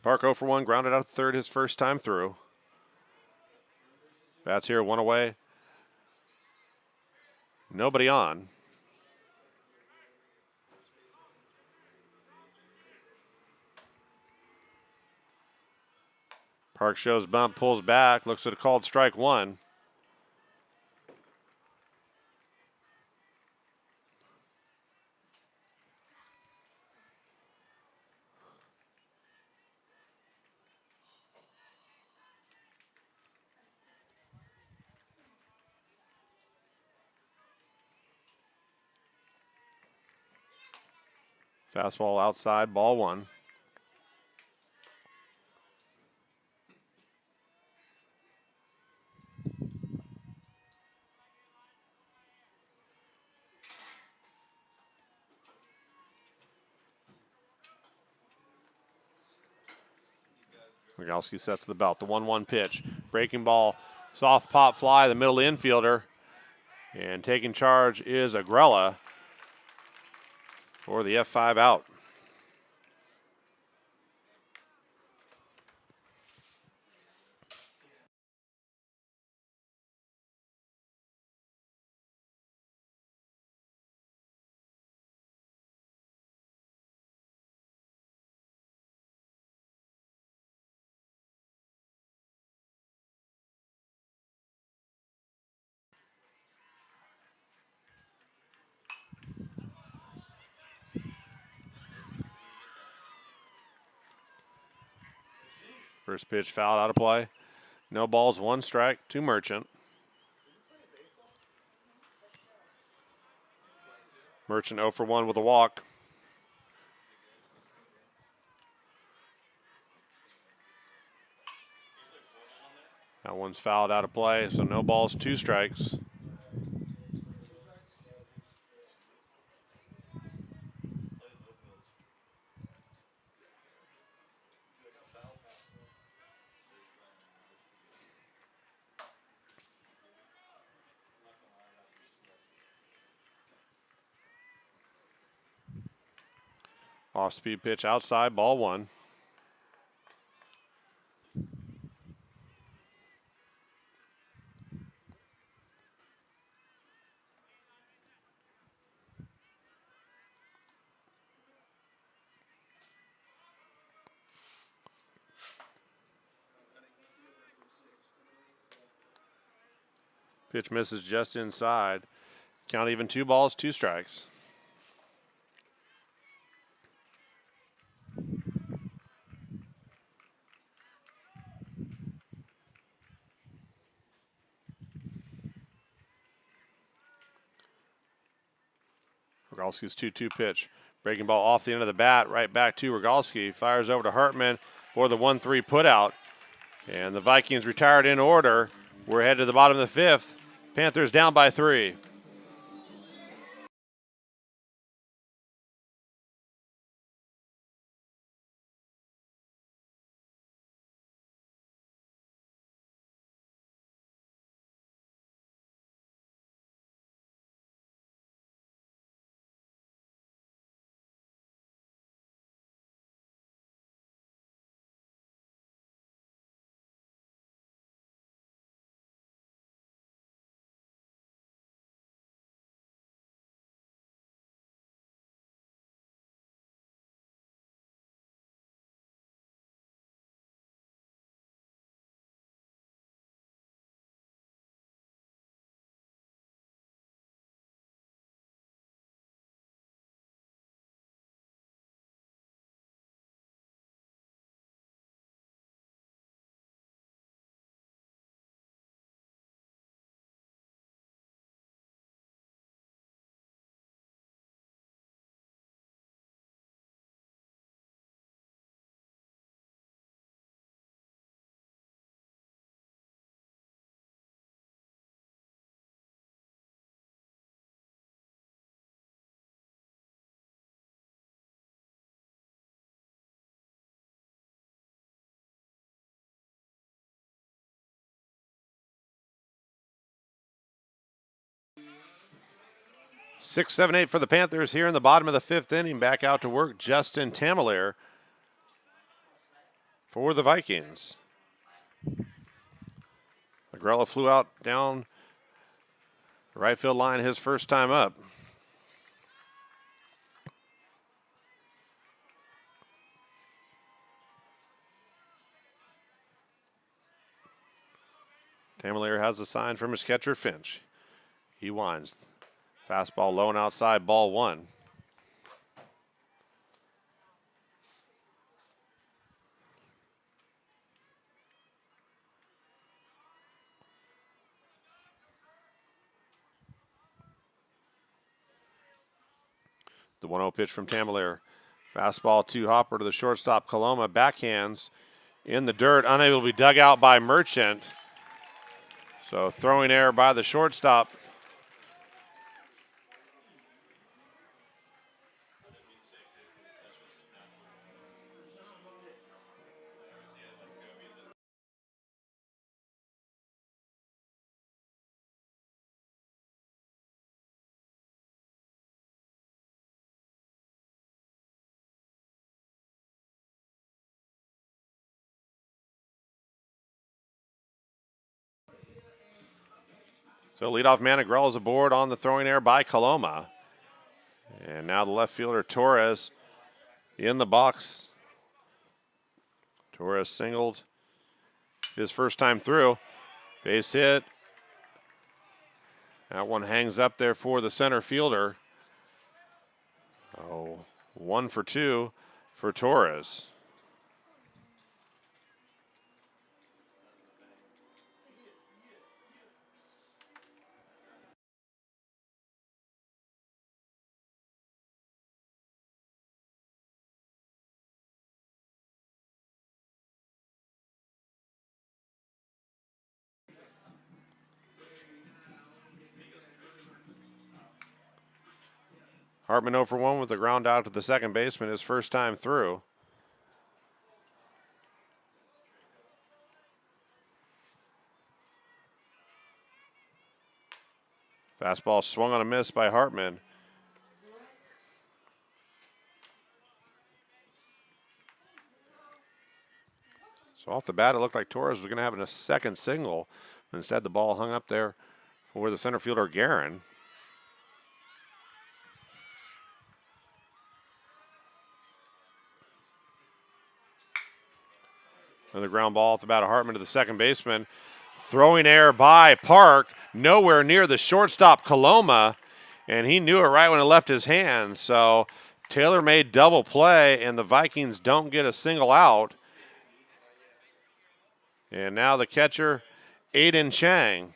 Park 0 for 1, grounded out to third his first time through. Bats here, 1 away. Nobody on. Park shows bump, pulls back, looks at a called strike 1. Fastball outside, ball 1. Rogalski sets the belt. The 1-1 pitch. Breaking ball, soft pop fly, the middle infielder. And taking charge is Agrella for the F5 out. First pitch fouled out of play. No balls, 1 strike to Merchant. Merchant 0 for 1 with a walk. That one's fouled out of play, so no balls, 2 strikes. Off-speed pitch outside, ball 1. Pitch misses just inside. Count even, 2 balls, 2 strikes. Rogalski's 2-2 pitch. Breaking ball off the end of the bat, right back to Rogalski. Fires over to Hartman for the 1-3 putout. And the Vikings retired in order. We're headed to the bottom of the 5th. Panthers down by 3. 6, 7, 8 for the Panthers here in the bottom of the 5th inning. Back out to work, Justin Tamalier for the Vikings. Agrella flew out down the right field line his first time up. Tamalier has a sign from his catcher, Finch. He winds. Fastball low and outside, ball 1. The 1-0 pitch from Tamalier. Fastball to Hopper to the shortstop, Coloma. Backhands in the dirt, unable to be dug out by Merchant. So throwing error by the shortstop. So leadoff man Agrella is aboard on the throwing error by Coloma. And now the left fielder Torres in the box. Torres singled his first time through. Base hit. That one hangs up there for the center fielder. 1 for 2 for Torres. Hartman 0 for 1 with the ground out to the second baseman his first time through. Fastball swung on a miss by Hartman. So off the bat, it looked like Torres was going to have a second single. Instead, the ball hung up there for the center fielder, Guerin. Another ground ball off the bat of Hartman to the second baseman. Throwing error by Park, nowhere near the shortstop, Coloma, and he knew it right when it left his hand. So Taylor made double play, and the Vikings don't get a single out. And now the catcher, Aiden Chang.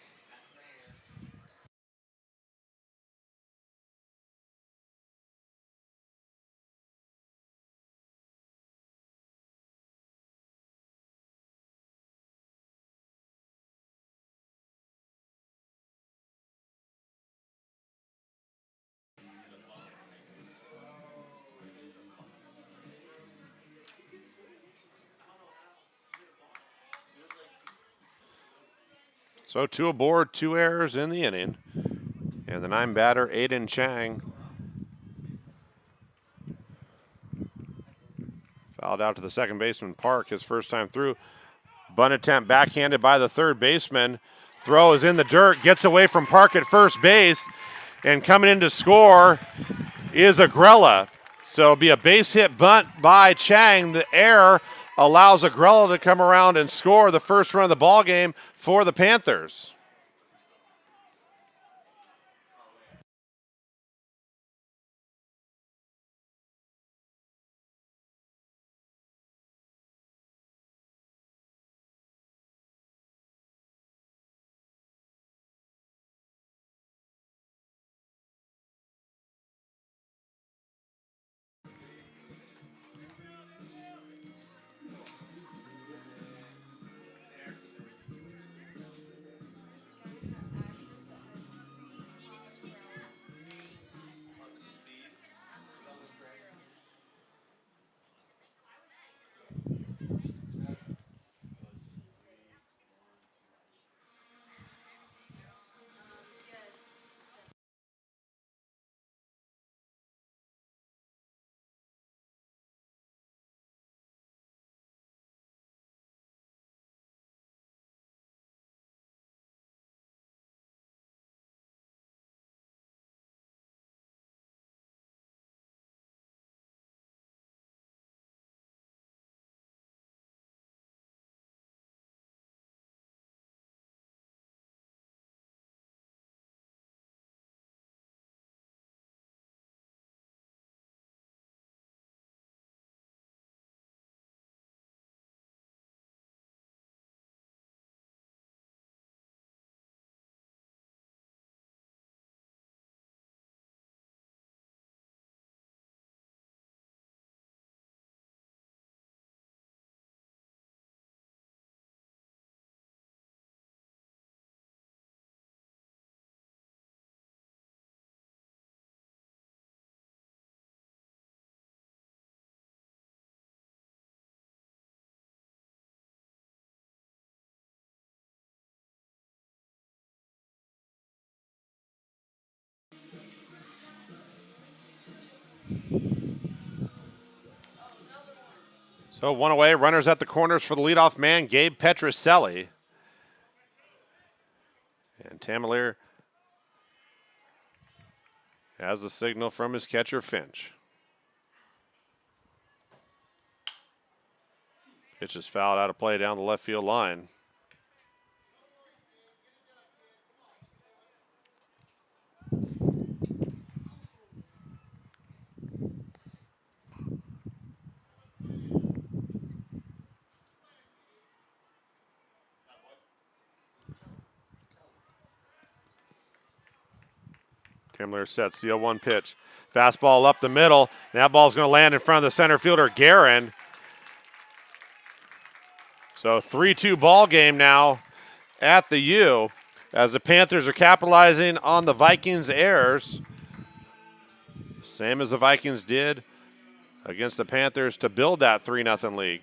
So 2 aboard, 2 errors in the inning. And the 9 batter, Aiden Chang, fouled out to the second baseman, Park, his first time through. Bunt attempt backhanded by the third baseman. Throw is in the dirt, gets away from Park at first base. And coming in to score is Agrella. So it'll be a base hit bunt by Chang. The error allows Agrella to come around and score the first run of the ball game for the Panthers. So one away, runners at the corners for the leadoff man, Gabe Petroselli. And Tamalier has a signal from his catcher, Finch. Pitch is fouled out of play down the left field line. Tamalier sets the 0-1 pitch. Fastball up the middle. That ball's going to land in front of the center fielder, Guerin. So 3-2 ball game now at the U as the Panthers are capitalizing on the Vikings' errors. Same as the Vikings did against the Panthers to build that 3-0 lead.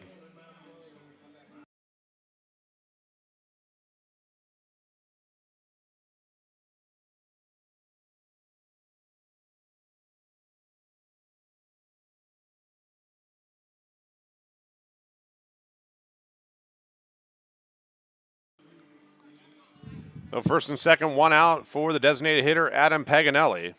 So first and second, one out for the designated hitter, Adam Paganelli.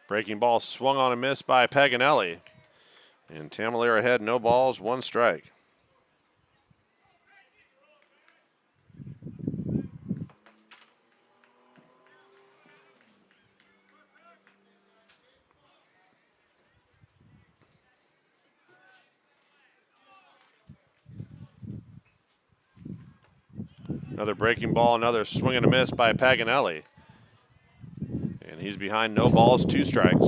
Breaking ball swung on and missed by Paganelli. And Tamalier ahead, no balls, one strike. Another breaking ball, another swing and a miss by Paganelli. And he's behind no balls, two strikes.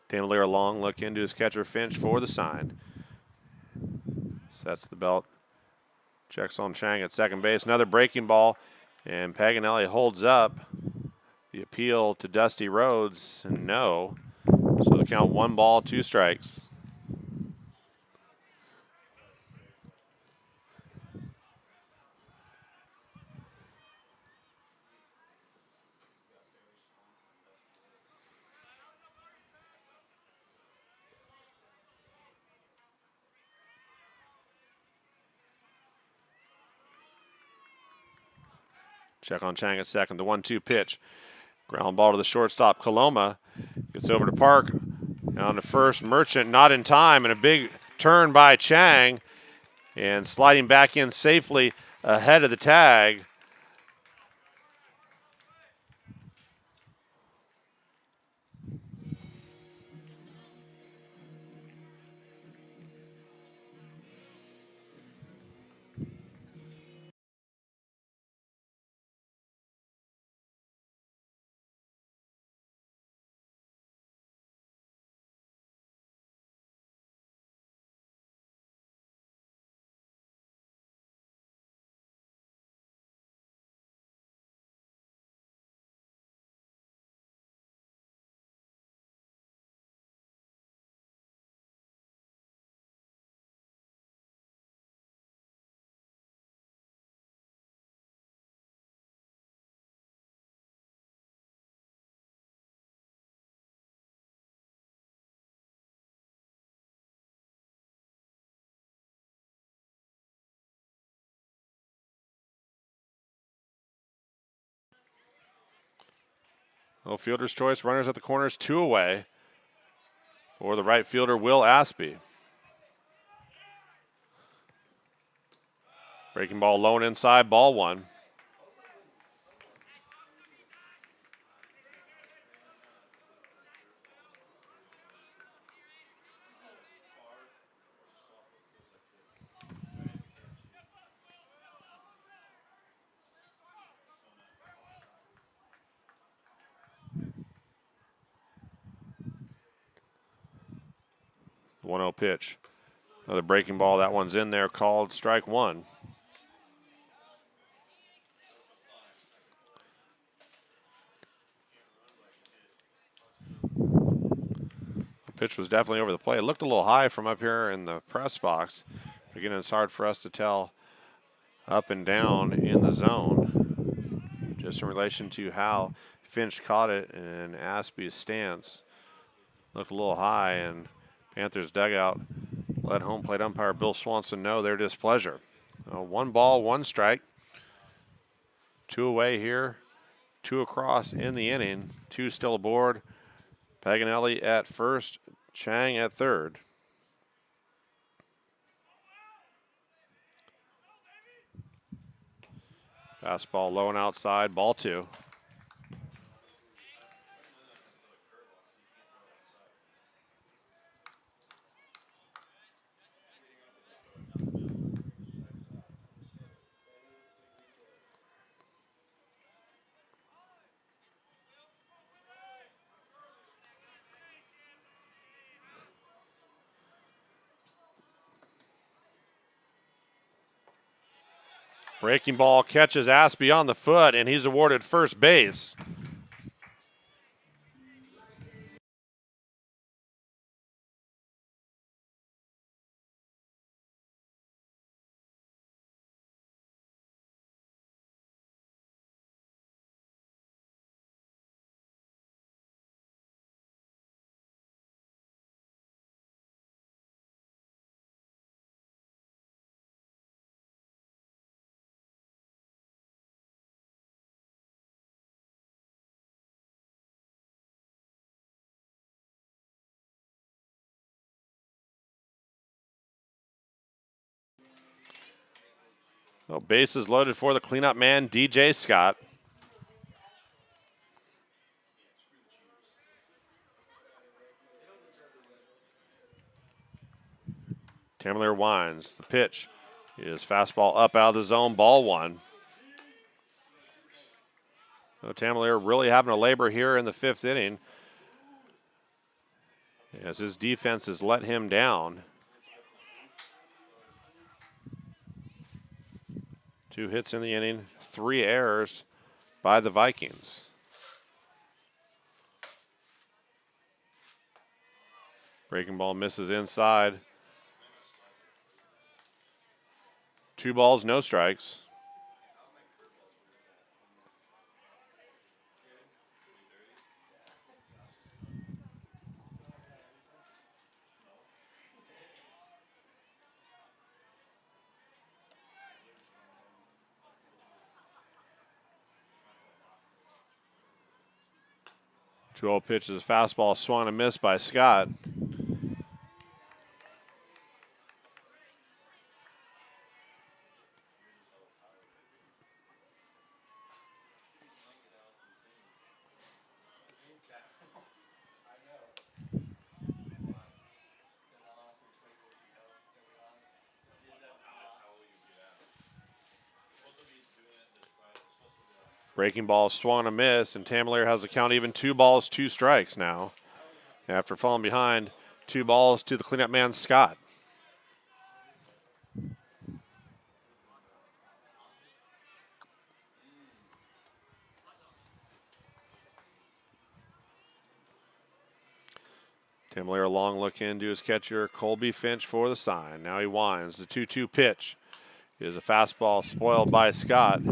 Tamalier long look into his catcher Finch for the sign. Sets the belt. Checks on Chang at second base. Another breaking ball. And Paganelli holds up the appeal to Dusty Rhodes. And no. So the count 1 ball, 2 strikes. Check on Chang at second. The 1-2 pitch. Ground ball to the shortstop, Coloma. Gets over to Park. Down to first, Merchant not in time, and a big turn by Chang. And sliding back in safely ahead of the tag. Well, fielder's choice, runners at the corners, 2 away for the right fielder, Will Aspie. Breaking ball low and inside, ball 1. The 1-0 pitch. Another breaking ball, that one's in there, called strike 1. pitch was definitely over the plate. It looked a little high from up here in the press box. Again, it's hard for us to tell up and down in the zone, just in relation to how Finch caught it and Aspie's stance. Looked a little high, and Panthers dugout let home plate umpire Bill Swanson know their displeasure. 1 ball, 1 strike. 2 away here, 2 across in the inning, 2 still aboard. Paganelli at first, Chang at third. Fastball low and outside, ball 2. Breaking ball catches Aspie on the foot, and he's awarded first base. Well, bases loaded for the cleanup man, DJ Scott. Tamalier winds. The pitch is fastball up out of the zone, ball 1. So Tamalier really having to labor here in the 5th inning, as his defense has let him down. 2 hits in the inning, 3 errors by the Vikings. Breaking ball misses inside. 2 balls, no strikes. Two-0 pitch is a fastball swung and missed by Scott. Breaking ball swung and a miss, and Tamalier has the count even 2 balls, 2 strikes now. After falling behind, 2 balls to the cleanup man, Scott. Tamalier a long look into his catcher, Colby Finch, for the sign. Now he winds. The 2-2 pitch is a fastball spoiled by Scott.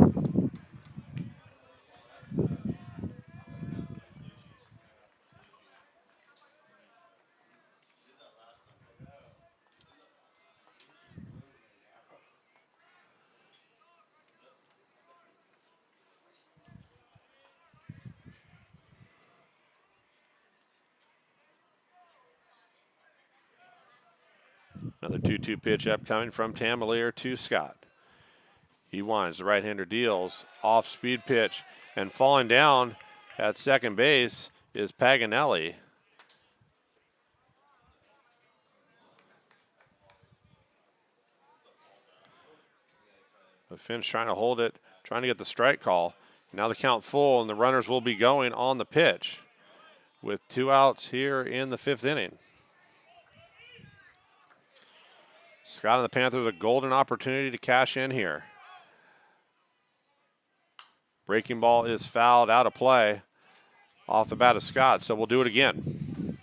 Another 2-2 pitch upcoming from Tamalier to Scott. He winds, the right-hander deals, off-speed pitch, and falling down at second base is Paganelli. But Finch trying to hold it, trying to get the strike call. Now the count full, and the runners will be going on the pitch with 2 outs here in the 5th inning. Scott and the Panthers a golden opportunity to cash in here. Breaking ball is fouled out of play off the bat of Scott, so we'll do it again.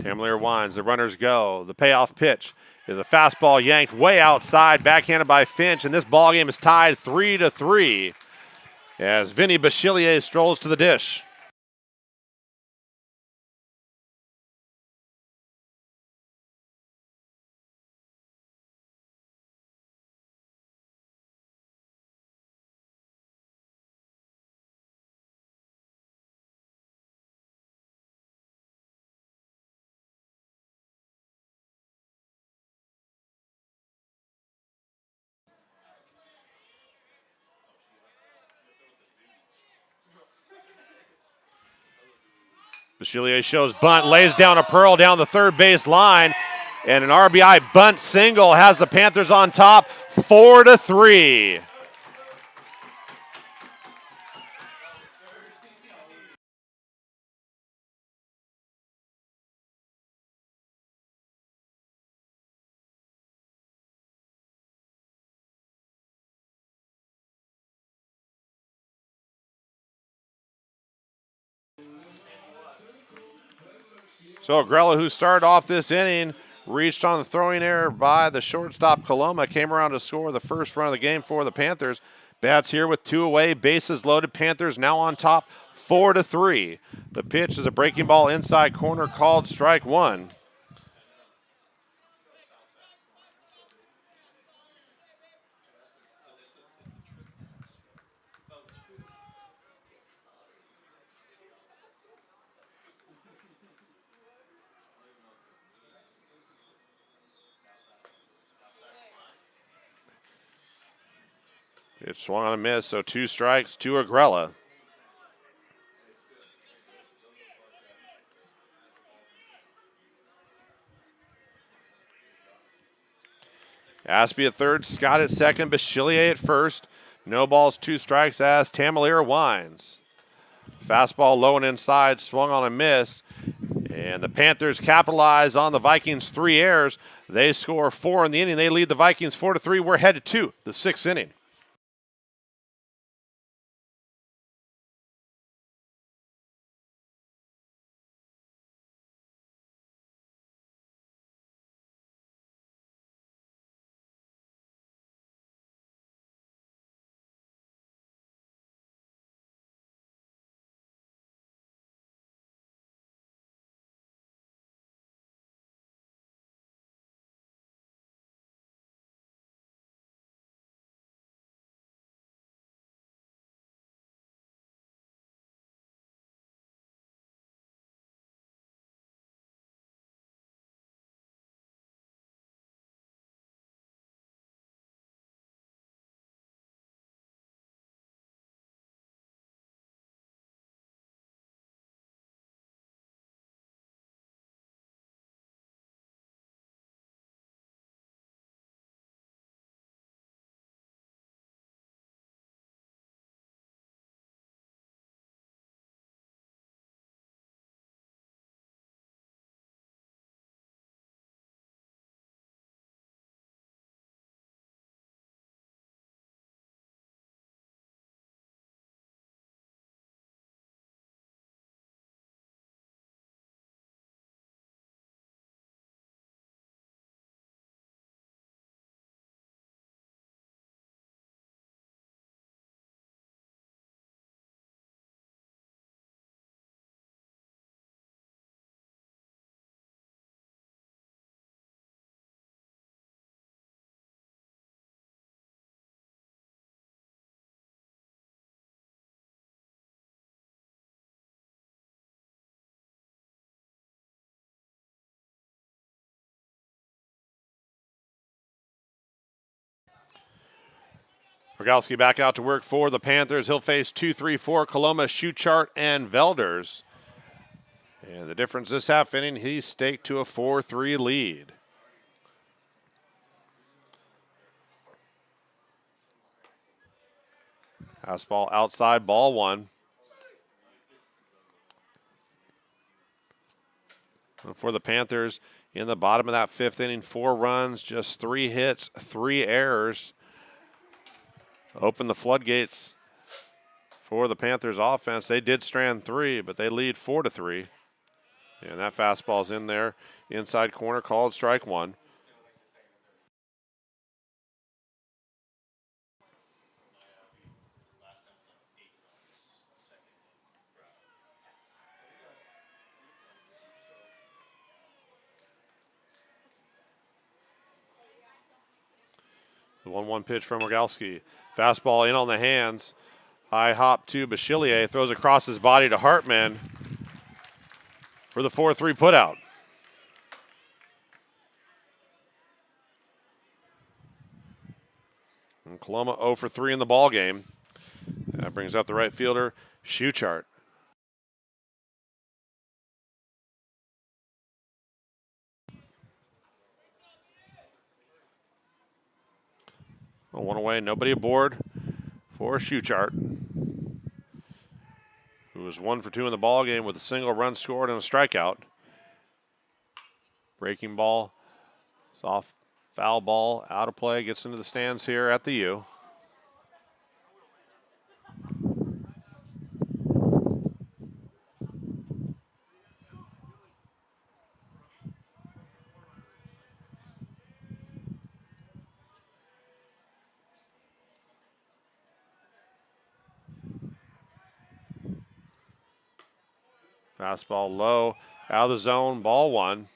Tamalier winds, the runners go. The payoff pitch is a fastball yanked way outside, backhanded by Finch, and this ball game is tied 3-3 as Vinny Bachillier strolls to the dish. Bachillier shows bunt, lays down a pearl down the third base line, and an RBI bunt single has the Panthers on top, 4-3. So Agrella, who started off this inning, reached on the throwing error by the shortstop Coloma, came around to score the first run of the game for the Panthers. Bats here with 2 away, bases loaded. Panthers now on top, 4-3. The pitch is a breaking ball inside corner, called strike 1. It swung on a miss, so 2 strikes to Agrella. Aspie at third, Scott at second, Bachillier at first. No balls, 2 strikes as Tamalier winds. Fastball low and inside, swung on a miss. And the Panthers capitalize on the Vikings' 3 errors. They score 4 in the inning. They lead the Vikings 4-3. We're headed to the 6th inning. Rogalski back out to work for the Panthers. He'll face 2, 3, 4, Coloma, Schuchart, and Velders. And the difference this half inning, he's staked to a 4-3 lead. Fastball outside, ball 1. And for the Panthers, in the bottom of that 5th inning, 4 runs, just 3 hits, 3 errors. Open the floodgates for the Panthers offense. They did strand 3, but they lead 4-3. And that fastball's in there. Inside corner, called strike one. The 1-1 pitch from Rogalski. Fastball in on the hands. High hop to Bachillier. Throws across his body to Hartman for the 4-3 putout. And Coloma 0 for 3 in the ball game. That brings up the right fielder, Schuchart. One away, nobody aboard for Schuchart, who was 1 for 2 in the ball game with a single run scored and a strikeout. Breaking ball, soft foul ball, out of play, gets into the stands here at the U. Fastball low, out of the zone, ball one.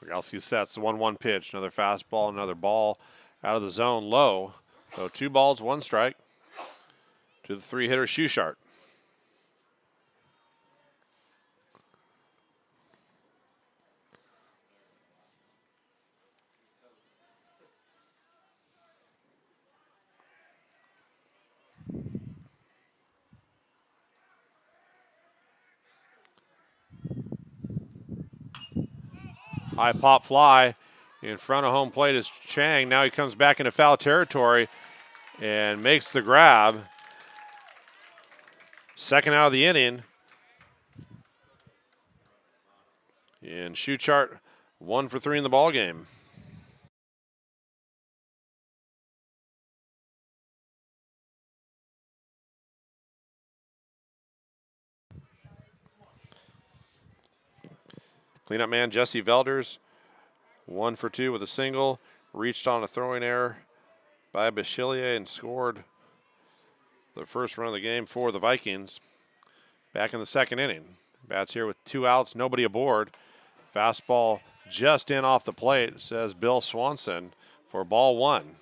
Rogalski sets the 1-1 pitch, another fastball, another ball out of the zone, low. So 2 balls, 1 strike to the 3-hitter Schuchart. High pop fly in front of home plate is Chang. Now he comes back into foul territory and makes the grab. Second out of the inning. And Schuchart 1 for 3 in the ball game. Cleanup man Jesse Velders, 1 for 2 with a single. Reached on a throwing error by Bachillier and scored the first run of the game for the Vikings. Back in the second inning. Bats here with 2 outs, nobody aboard. Fastball just in off the plate, says Bill Swanson, for ball 1.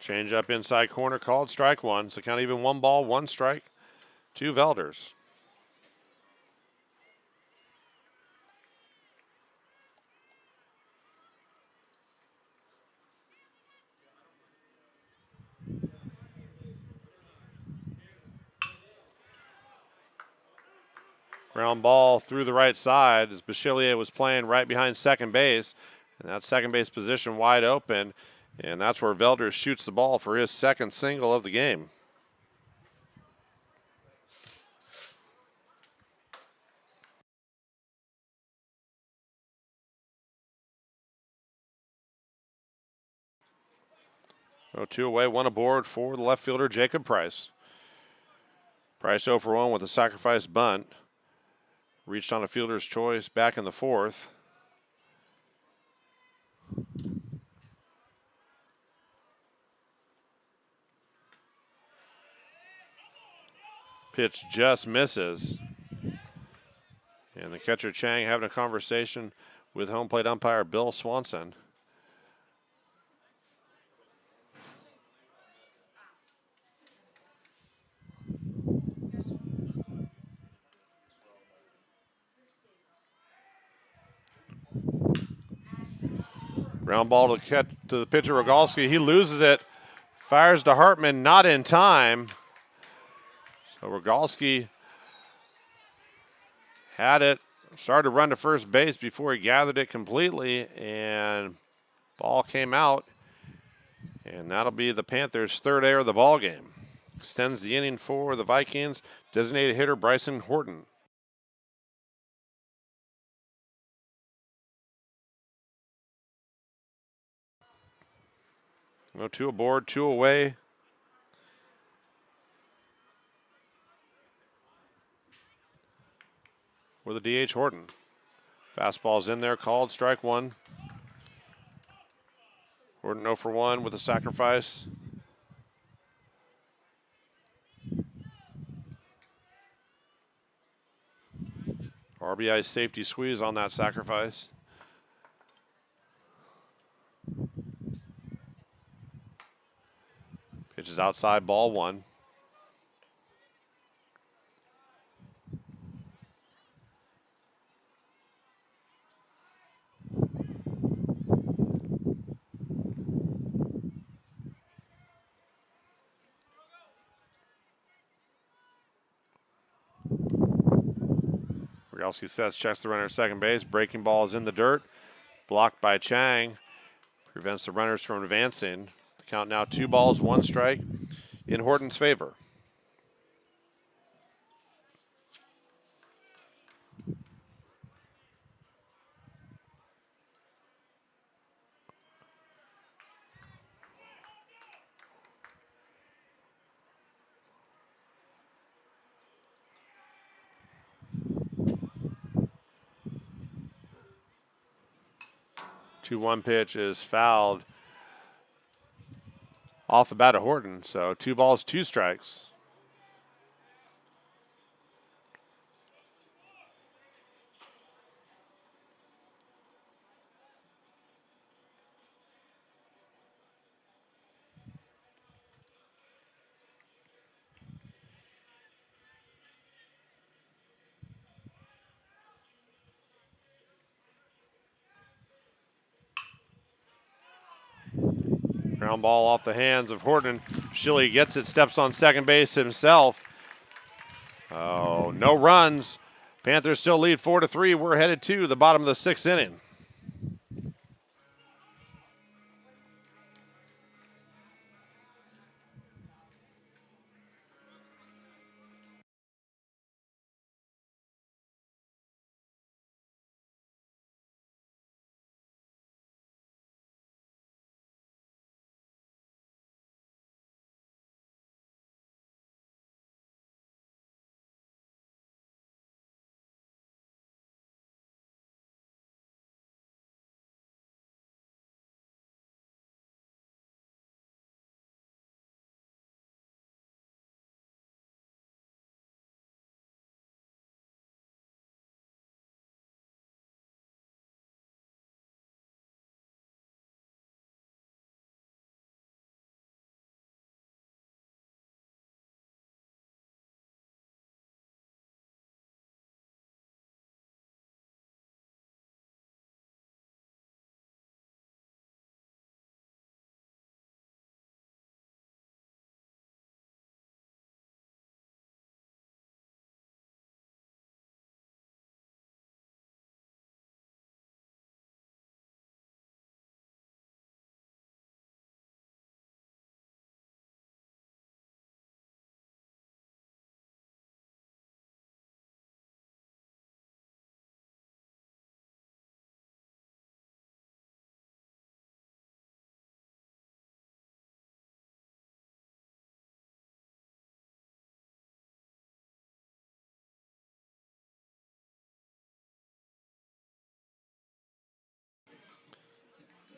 Change up inside corner, called strike one. So count even 1 ball, 1 strike to Velders. Ground ball through the right side as Bachillier was playing right behind second base. And that second base position wide open. And that's where Velders shoots the ball for his second single of the game. So 2 away, 1 aboard for the left fielder, Jacob Price. Price 0 for 1 with a sacrifice bunt. Reached on a fielder's choice back in the 4th. Pitch just misses. And the catcher Chang having a conversation with home plate umpire Bill Swanson. Ground ball to catch to the pitcher Rogalski. He loses it. Fires to Hartman, not in time. So Rogalski had it, started to run to first base before he gathered it completely, and ball came out. And that'll be the Panthers' third error of the ball game. Extends the inning for the Vikings. Designated hitter Bryson Horton. No, 2 aboard, 2 away. With a DH Horton. Fastball's in there, called strike 1. Horton 0 for 1 with a sacrifice. RBI safety squeeze on that sacrifice. Pitch is outside, ball 1. Rogalski sets, checks the runner at second base. Breaking ball is in the dirt. Blocked by Chang. Prevents the runners from advancing. The count now 2 balls, 1 strike in Horton's favor. The 2-1 pitch is fouled off the bat of Horton. So 2 balls, 2 strikes. Ground ball off the hands of Horton. Schilly gets it, steps on second base himself. Oh, no runs. Panthers still lead 4-3. We're headed to the bottom of the 6th inning.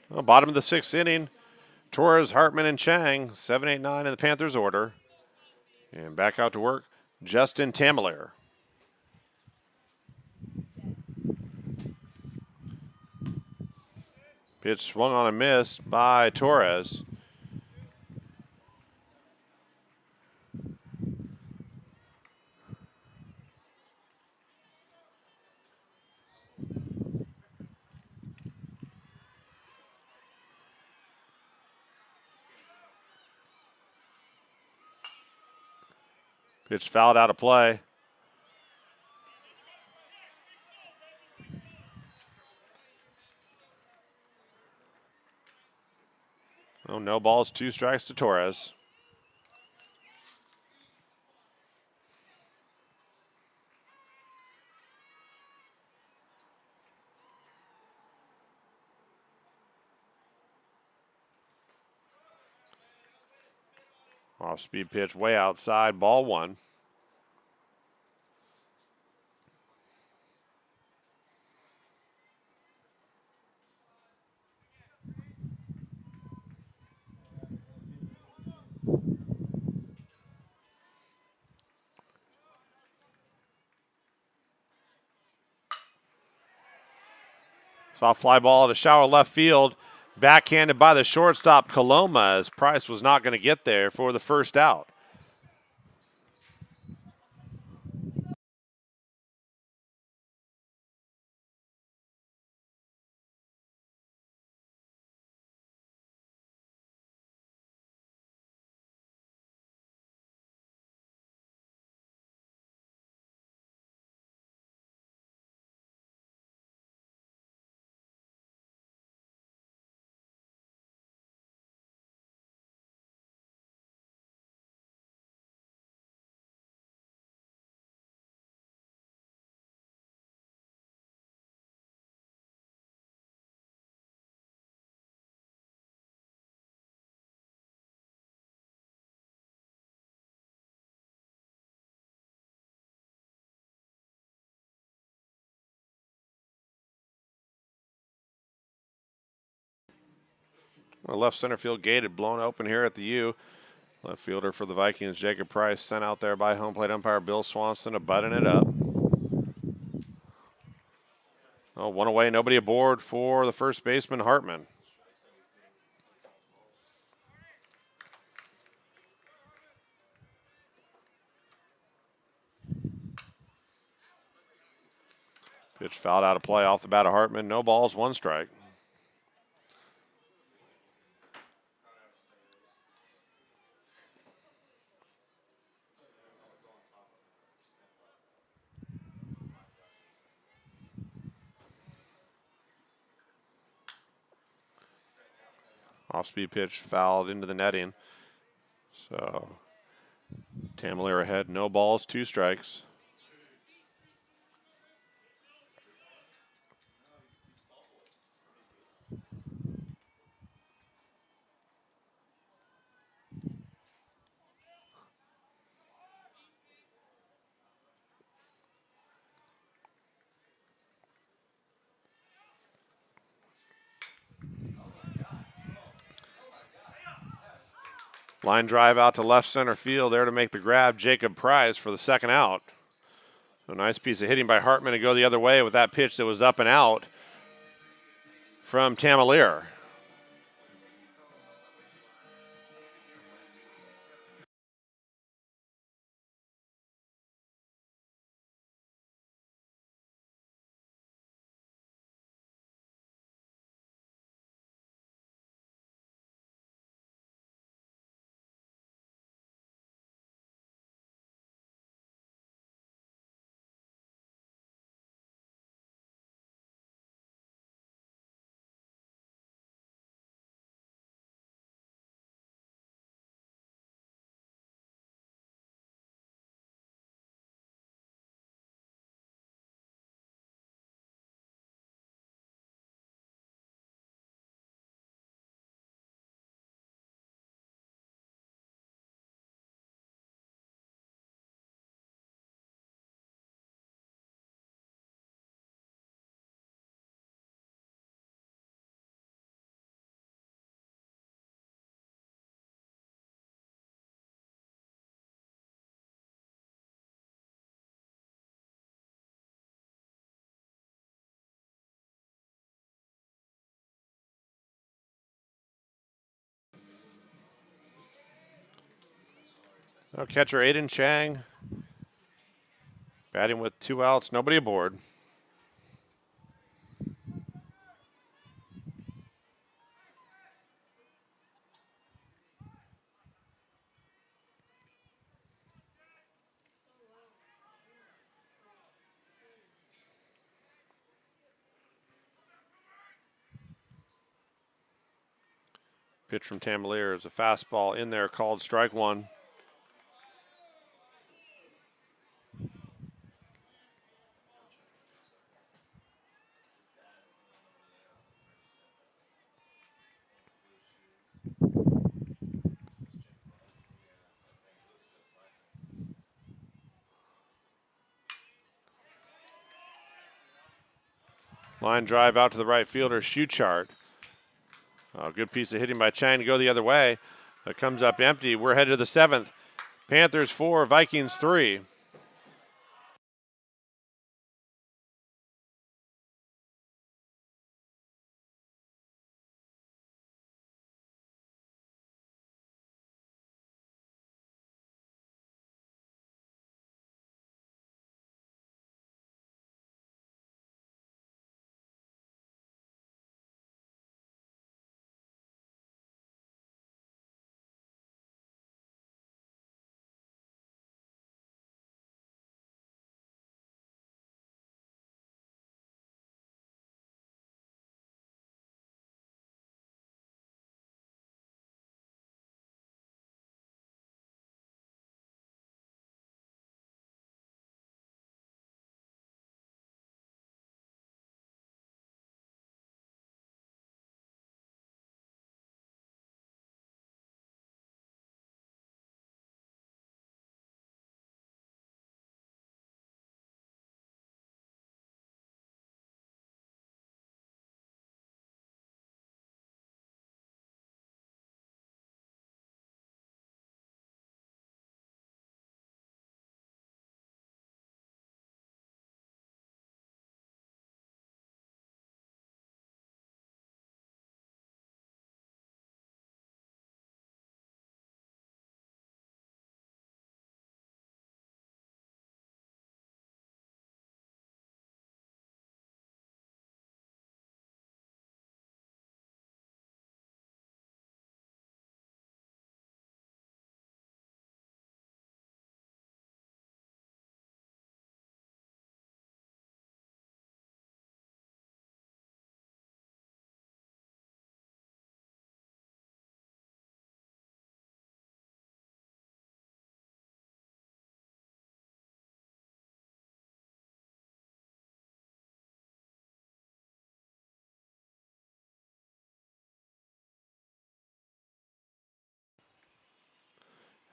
Well, bottom of the 6th inning. Torres, Hartman, and Chang, 7, 8, 9 in the Panthers order. And back out to work, Justin Tamalier. Pitch swung on and missed by Torres. Pitch fouled out of play. Oh, no balls, 2 strikes to Torres. Off-speed pitch way outside, ball 1. Soft fly ball to shallow left field. Backhanded by the shortstop, Coloma, as Price was not going to get there for the first out. Well, left center field gated, blown open here at the U. Left fielder for the Vikings, Jacob Price, sent out there by home plate umpire Bill Swanson to button it up. Oh, 1 away, nobody aboard for the first baseman, Hartman. Pitch fouled out of play off the bat of Hartman. No balls, 1 strike. Off-speed pitch fouled into the netting. So, Tamalier ahead. No balls, 2 strikes. Line drive out to left center field there to make the grab. Jacob Price for the second out. A nice piece of hitting by Hartman to go the other way with that pitch that was up and out from Tamalier. Now catcher Aiden Chang batting with 2 outs, nobody aboard. Pitch from Tamalier is a fastball in there called strike one. Line drive out to the right fielder, Schuchart. A good piece of hitting by Chang to go the other way. That comes up empty. We're headed to the 7th. Panthers 4, Vikings 3.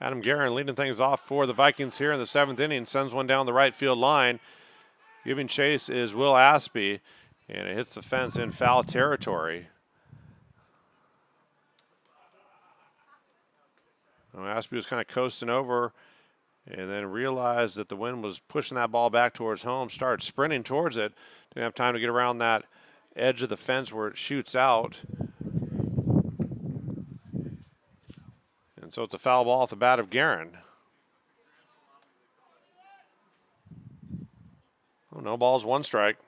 Adam Guerin leading things off for the Vikings here in the 7th inning. Sends one down the right field line. Giving chase is Will Aspie, and it hits the fence in foul territory. Aspie was kind of coasting over and then realized that the wind was pushing that ball back towards home, started sprinting towards it. Didn't have time to get around that edge of the fence where it shoots out. And so it's a foul ball off the bat of Guerin. Oh, no balls, one strike.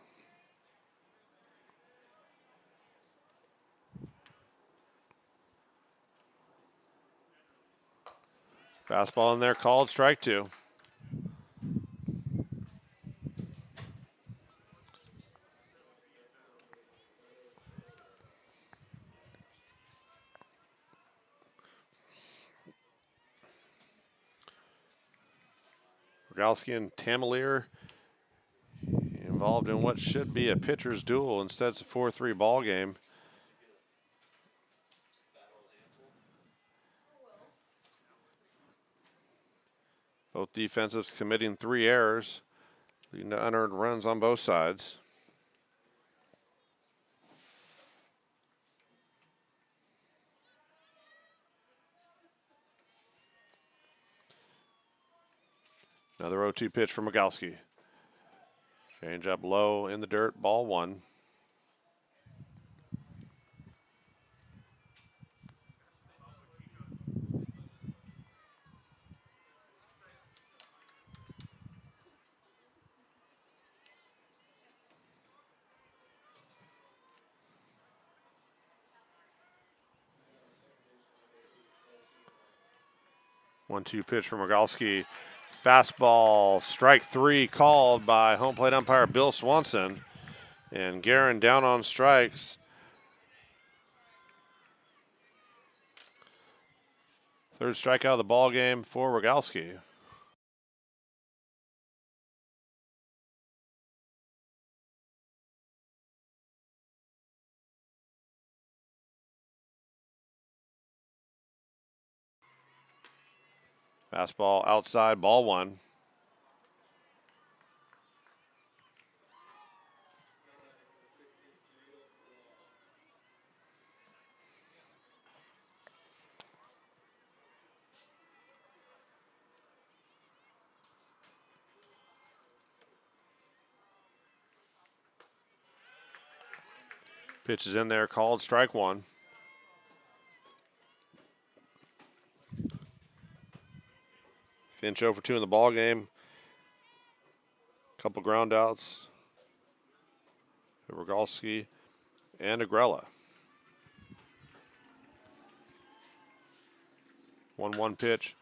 Fastball in there called strike two. Rogalski and Tamalier involved in what should be a pitcher's duel. Instead, it's a 4-3 ball game. Both defenses committing 3 errors, leading to unearned runs on both sides. Another 0-2 pitch from Rogalski. Change up low in the dirt, ball one. One-two pitch from Rogalski. Fastball, strike three called by home plate umpire Bill Swanson. And Guerin down on strikes. Third strikeout of the ball game for Rogalski. Fastball outside, ball one. Pitch is in there, called strike one. Finch 0 for 2 in the ball game. Couple ground outs. Rogalski and Agrella. 1-1 pitch.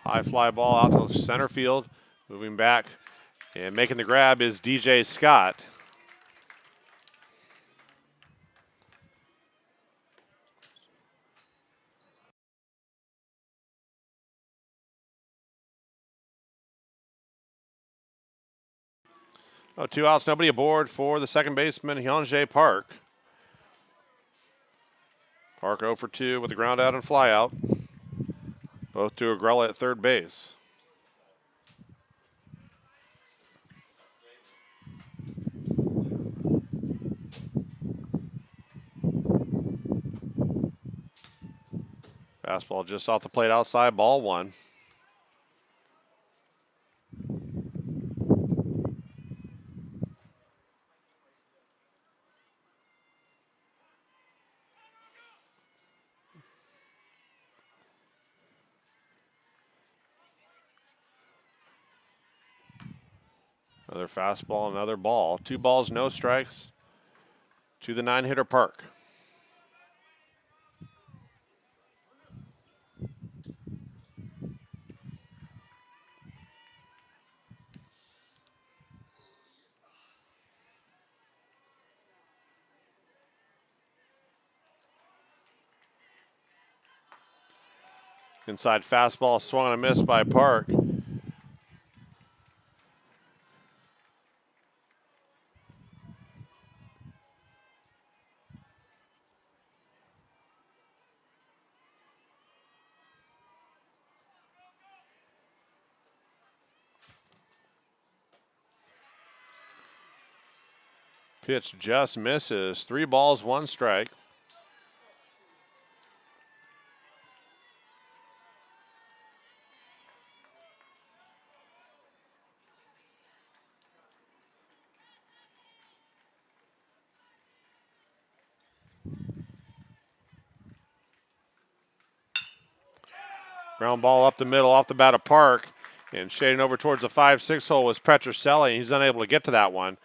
High fly ball out to center field. Moving back and making the grab is DJ Scott. Oh, 2 outs, nobody aboard for the second baseman, Hyunjae Park. Park 0 for 2 with a ground out and fly out. Both to Agrella at third base. Fastball just off the plate outside, ball one. Another fastball, another ball. 2 balls, no strikes to the 9-hitter Park. Inside fastball, swung and a miss by Park. Pitch just misses. 3 balls, 1 strike. Ground ball up the middle, off the bat of Park. And shading over towards the 5-6 hole was Petrocelli. He's unable to get to that one.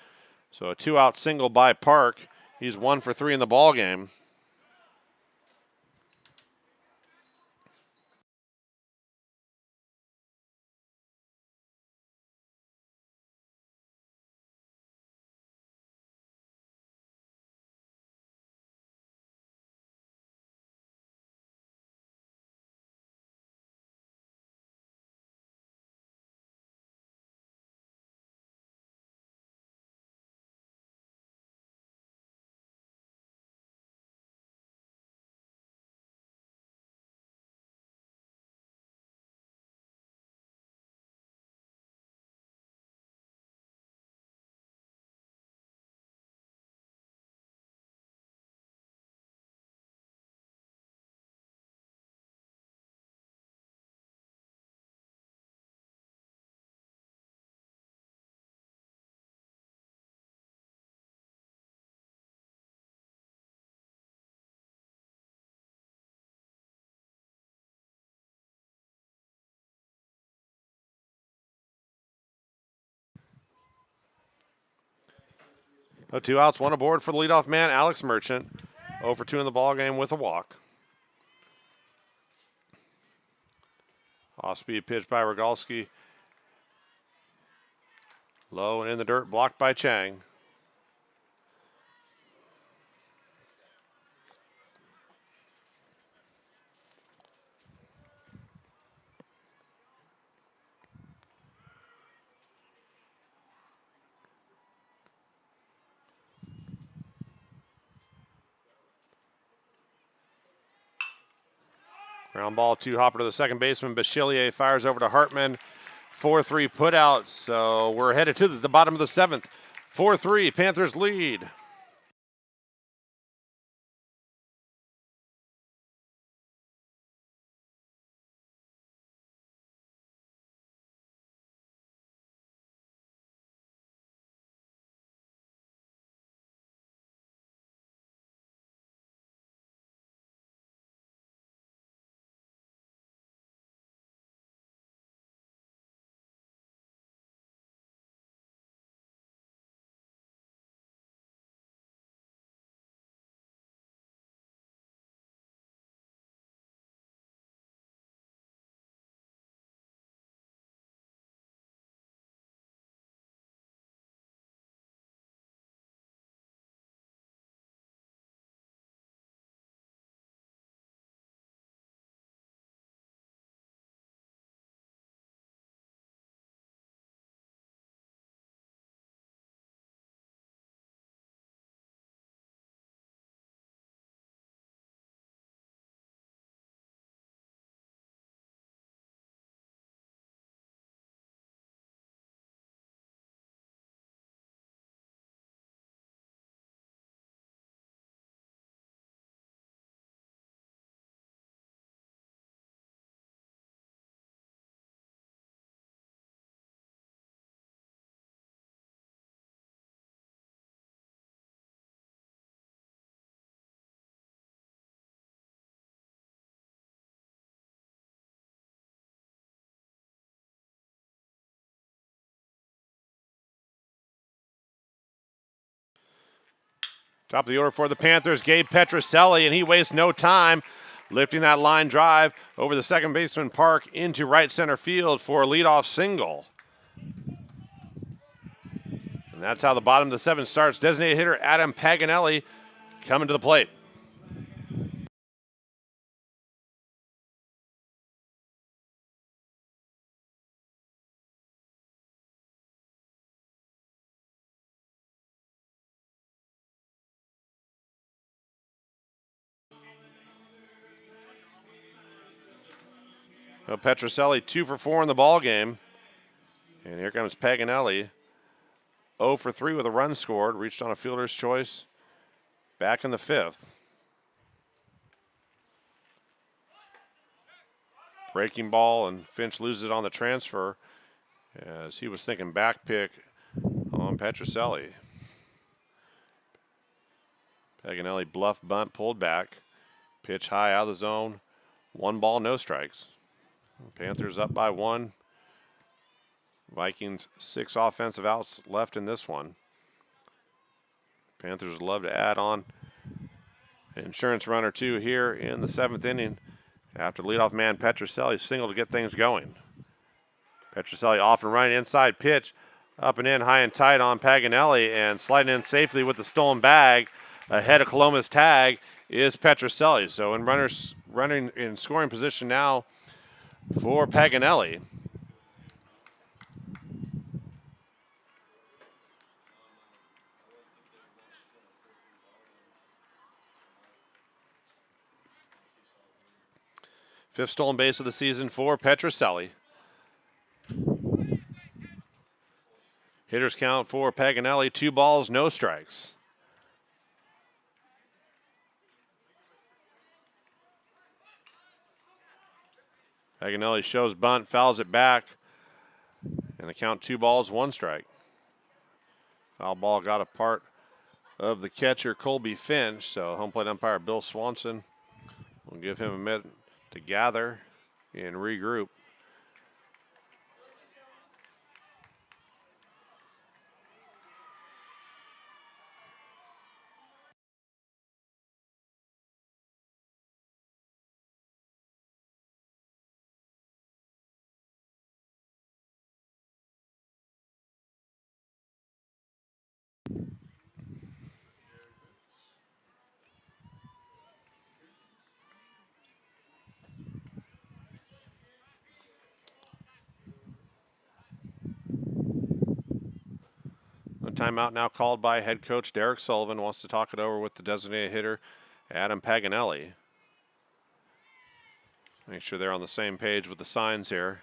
So a 2-out single by Park. He's 1 for 3 in the ball game. So 2 outs, 1 aboard for the leadoff man, Alex Merchant. 0 for 2 in the ball game with a walk. Off-speed pitch by Rogalski. Low and in the dirt, blocked by Chang. Ground ball to Hopper to the second baseman. Bachelier fires over to Hartman. 4-3 put out. So we're headed to the bottom of the seventh. 4-3, Panthers lead. Top of the order for the Panthers, Gabe Petroselli, and he wastes no time lifting that line drive over the second baseman Park into right center field for a leadoff single. And that's how the bottom of the seventh starts. Designated hitter Adam Paganelli coming to the plate. Well, Petroselli 2 for 4 in the ball game. And here comes Paganelli. 0 for 3 with a run scored. Reached on a fielder's choice back in the fifth. Breaking ball, and Finch loses it on the transfer as he was thinking back pick on Petroselli. Paganelli bluff bunt pulled back. Pitch high out of the zone. 1 ball, no strikes. Panthers up by 1. Vikings 6 offensive outs left in this one. Panthers would love to add on an insurance run or two here in the 7th inning after leadoff man Petroselli single to get things going. Petroselli off and running inside pitch, up and in, high and tight on Paganelli, and sliding in safely with the stolen bag ahead of Coloma's tag is Petroselli. So in running in scoring position now for Paganelli. Fifth stolen base of the season for Petroselli. Hitters count for Paganelli, 2 balls, no strikes. Paganelli shows bunt, fouls it back, and the count 2 balls, 1 strike. Foul ball got a part of the catcher, Colby Finch, so home plate umpire Bill Swanson will give him a minute to gather and regroup. Timeout now called by head coach Derek Sullivan. Wants to talk it over with the designated hitter Adam Paganelli. Make sure they're on the same page with the signs here.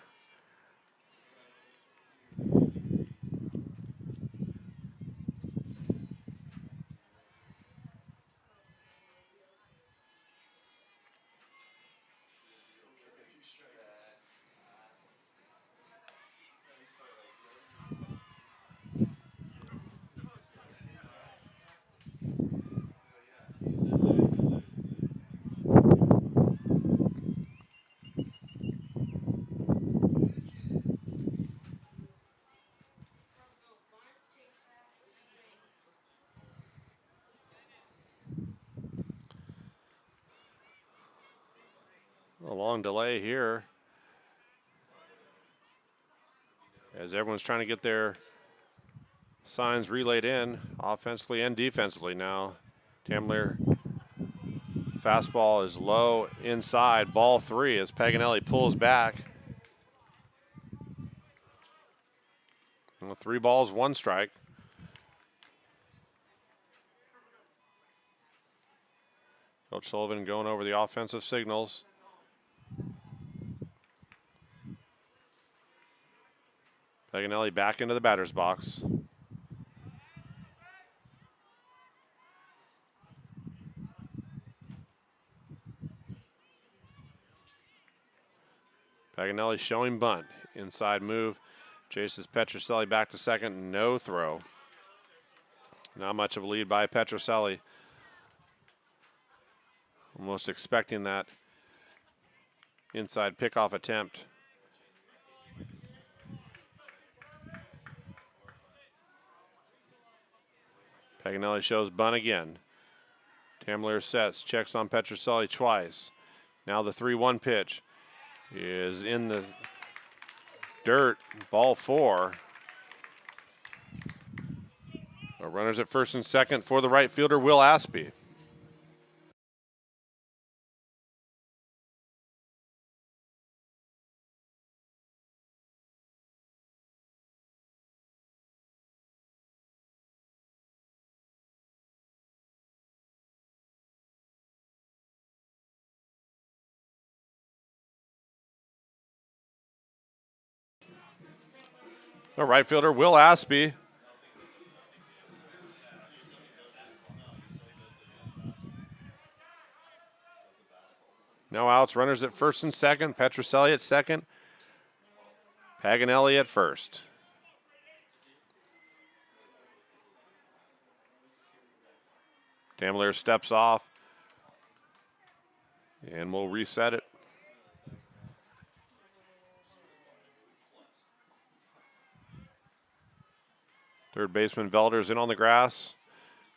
A long delay here as everyone's trying to get their signs relayed in offensively and defensively now. Tamler fastball is low inside, ball 3 as Paganelli pulls back. 3 balls, 1 strike. Coach Sullivan going over the offensive signals. Paganelli back into the batter's box. Paganelli showing bunt. Inside move. Chases Petrocelli back to second. No throw. Not much of a lead by Petrocelli. Almost expecting that inside pickoff attempt. Paganelli shows bunt again. Tamler sets, checks on Petrocelli twice. Now the 3-1 pitch is in the dirt, ball 4. Runners at first and second for the right fielder, Will Aspie. The right fielder, Will Aspie. No outs, runners at first and second. Petrocelli at second. Paganelli at first. Tamler steps off and we'll reset it. Third baseman Velder's in on the grass.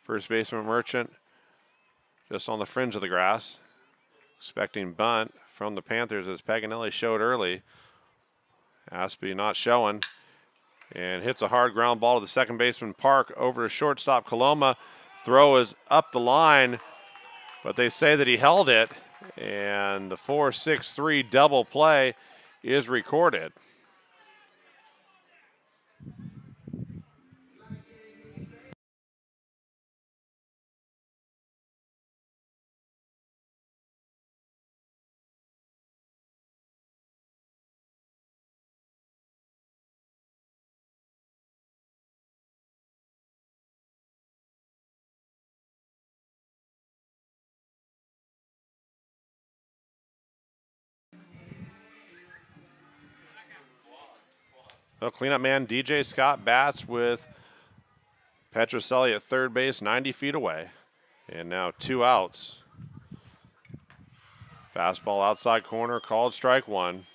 First baseman Merchant just on the fringe of the grass. Expecting bunt from the Panthers as Paganelli showed early. Aspie not showing. And hits a hard ground ball to the second baseman Park over to shortstop Coloma. Throw is up the line, but they say that he held it. And the 4-6-3 double play is recorded. The cleanup man, DJ Scott, bats with Petrocelli at third base, 90 feet away. And now 2 outs. Fastball outside corner, called strike 1.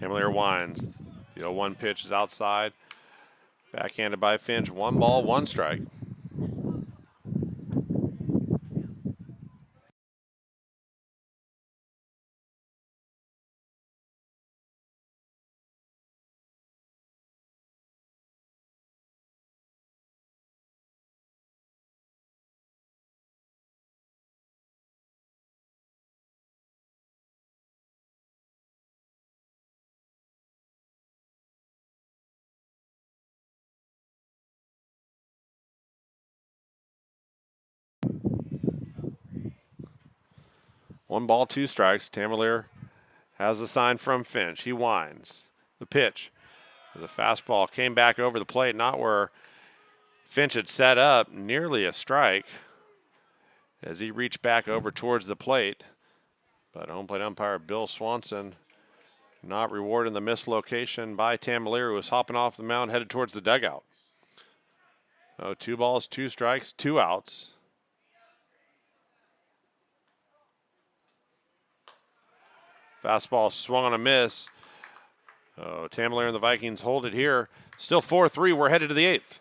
Tamler winds. The 0-1 pitch is outside. Backhanded by Finch. 1 ball, 1 strike. 1 ball, 2 strikes. Tamalier has the sign from Finch. He winds. The pitch. The fastball came back over the plate, not where Finch had set up, nearly a strike as he reached back over towards the plate. But home plate umpire Bill Swanson not rewarding the mislocation by Tamalier, who was hopping off the mound, headed towards the dugout. So 2 balls, 2 strikes, 2 outs. Fastball swung on a miss. Tamalier and the Vikings hold it here. Still 4-3. We're headed to the 8th.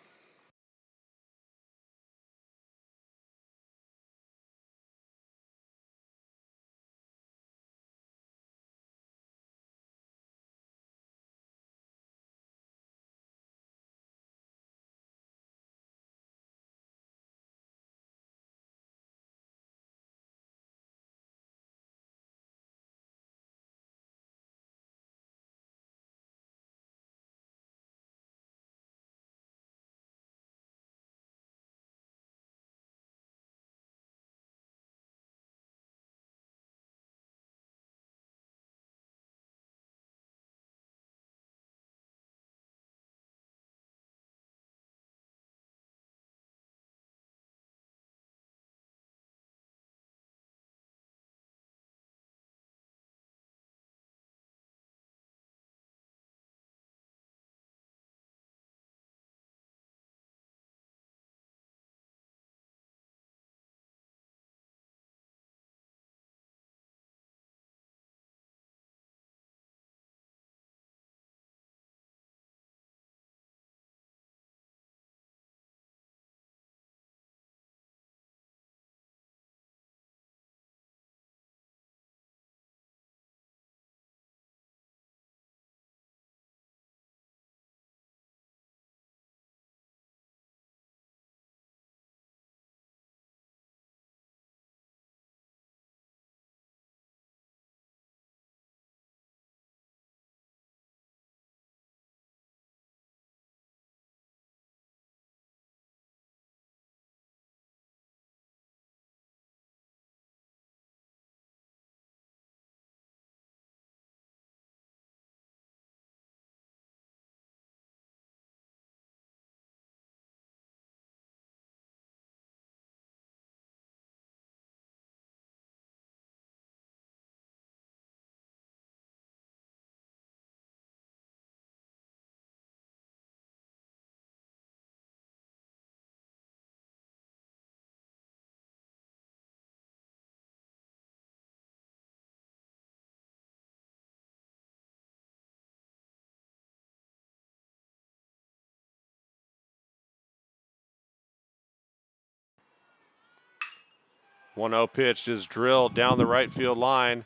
One 0 pitch is drilled down the right field line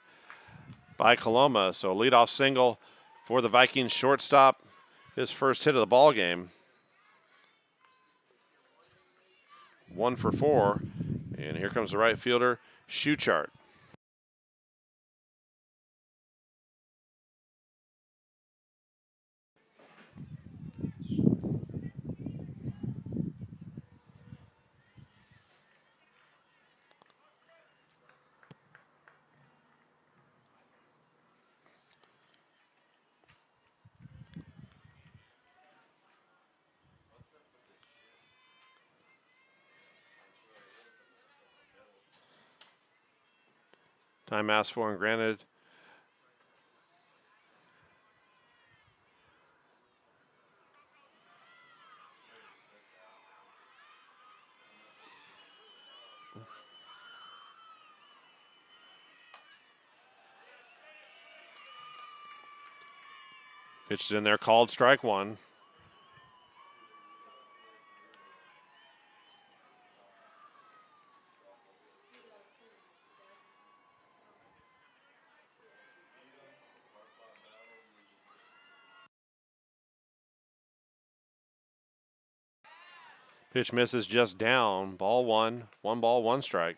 by Coloma. So leadoff single for the Vikings shortstop. His first hit of the ball game. 1 for 4. And here comes the right fielder, Schuchart. Time asked for and granted. Pitched in there, called strike 1. Pitch misses just down. Ball 1. 1 ball, 1 strike.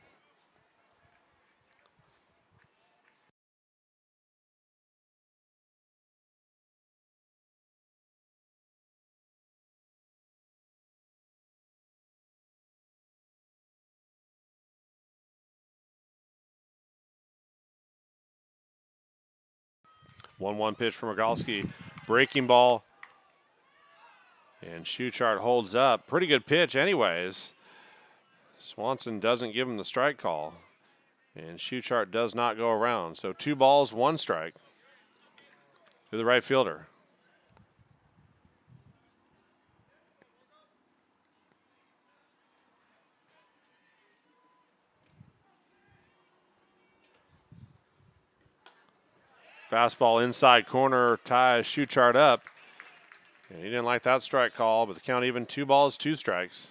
1-1 pitch from Rogalski. Breaking ball. And Schuchart holds up. Pretty good pitch anyways. Swanson doesn't give him the strike call. And Schuchart does not go around. So 2 balls, 1 strike to the right fielder. Fastball inside corner ties Schuchart up. And he didn't like that strike call, but the count even 2 balls, 2 strikes.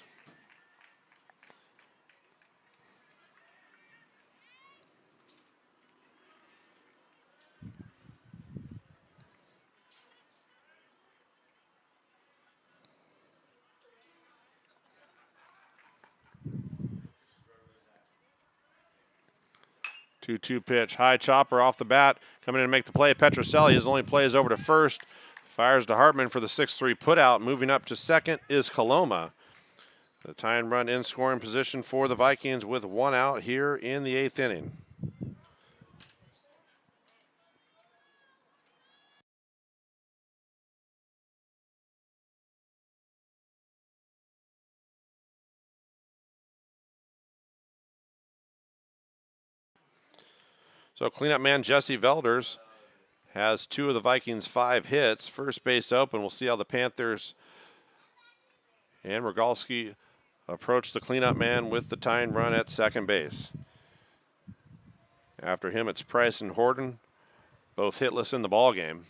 Two-two pitch, high chopper off the bat, coming in to make the play. Petroselli, his only play is over to first. Fires to Hartman for the 6-3 putout. Moving up to second is Coloma. The tying run in scoring position for the Vikings with 1 out here in the 8th inning. So cleanup man Jesse Velders has 2 of the Vikings' 5 hits. First base open. We'll see how the Panthers and Rogalski approach the cleanup man with the tying run at second base. After him, it's Price and Horton, both hitless in the ball game.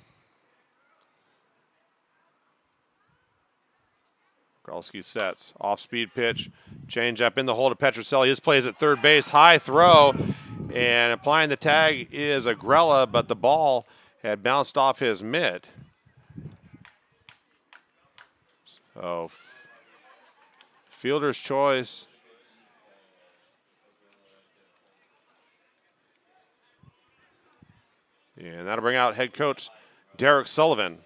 Rogalski sets, off-speed pitch, change up in the hole to Petroselli. His play is at third base, high throw, and applying the tag is Agrella, but the ball had bounced off his mitt. So, fielder's choice. And that'll bring out head coach Derek Sullivan.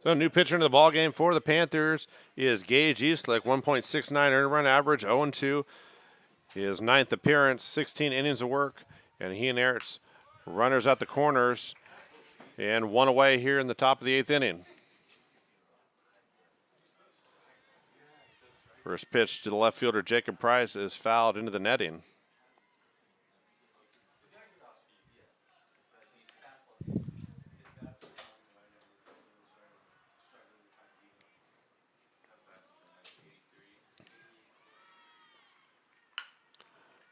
So new pitcher into the ball game for the Panthers is Gage Eastlick, 1.69 earned run average, 0-2. His 9th appearance, 16 innings of work, and he inherits runners at the corners and one away here in the top of the 8th inning. First pitch to the left fielder, Jacob Price, is fouled into the netting.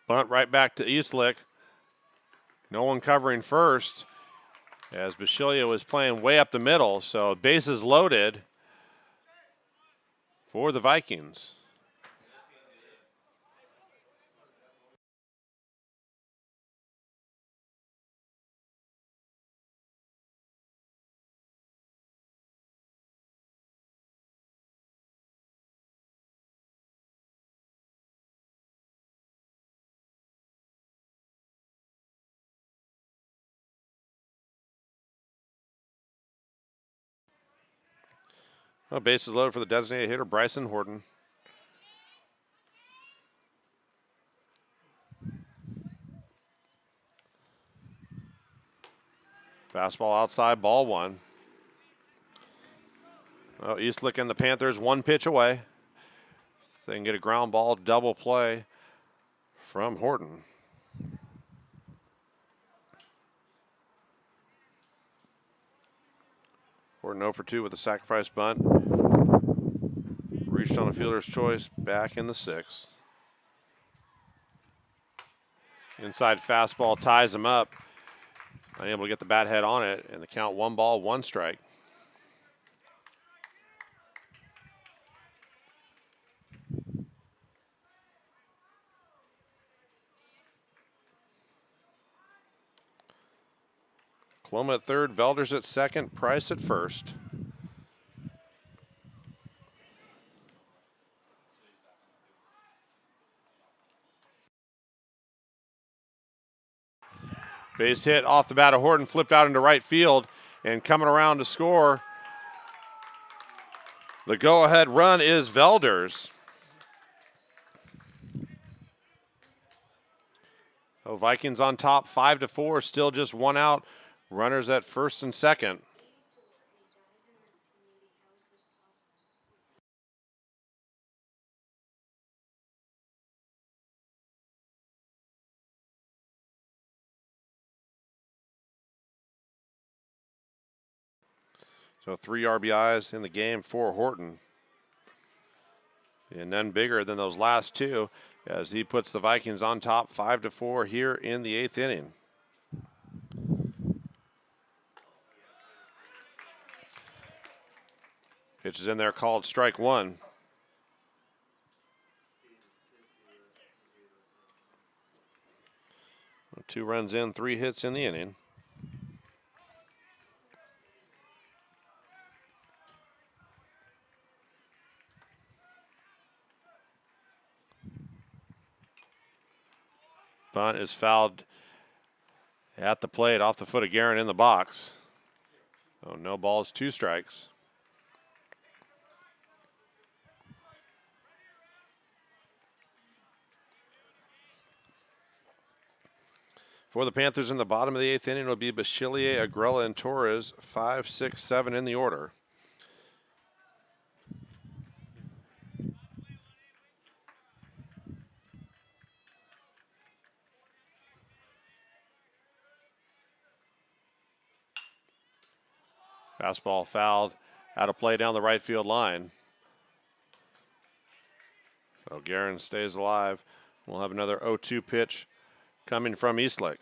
Bunt right back to Eastlick. No one covering first as Bachillia was playing way up the middle, so bases loaded for the Vikings. Well, bases loaded for the designated hitter, Bryson Horton. Fastball outside, ball one. Well, Eastlick and the Panthers one pitch away. They can get a ground ball double play from Horton. Horton 0 for 2 with a sacrifice bunt. Reached on a fielder's choice back in the 6th. Inside fastball ties him up. Unable to get the bat head on it, and the count 1 ball, 1 strike. Coloma at third, Velders at second, Price at first. Base hit off the bat of Horton, flipped out into right field, and coming around to score. The go-ahead run is Velders. So Vikings on top, 5-4, still just 1 out. Runners at first and second. So 3 RBIs in the game for Horton. And none bigger than those last 2 as he puts the Vikings on top 5-4 here in the 8th inning. Pitch is in there called strike 1. Well, 2 runs in, 3 hits in the inning. Bunt is fouled at the plate off the foot of Guerin in the box. Oh, no balls, 2 strikes. For the Panthers in the bottom of the 8th inning, it'll be Bachillier, Agrella, and Torres, 5, 6, 7 in the order. Fastball fouled out of play down the right field line. So Guerin stays alive. We'll have another 0-2 pitch coming from Eastlick.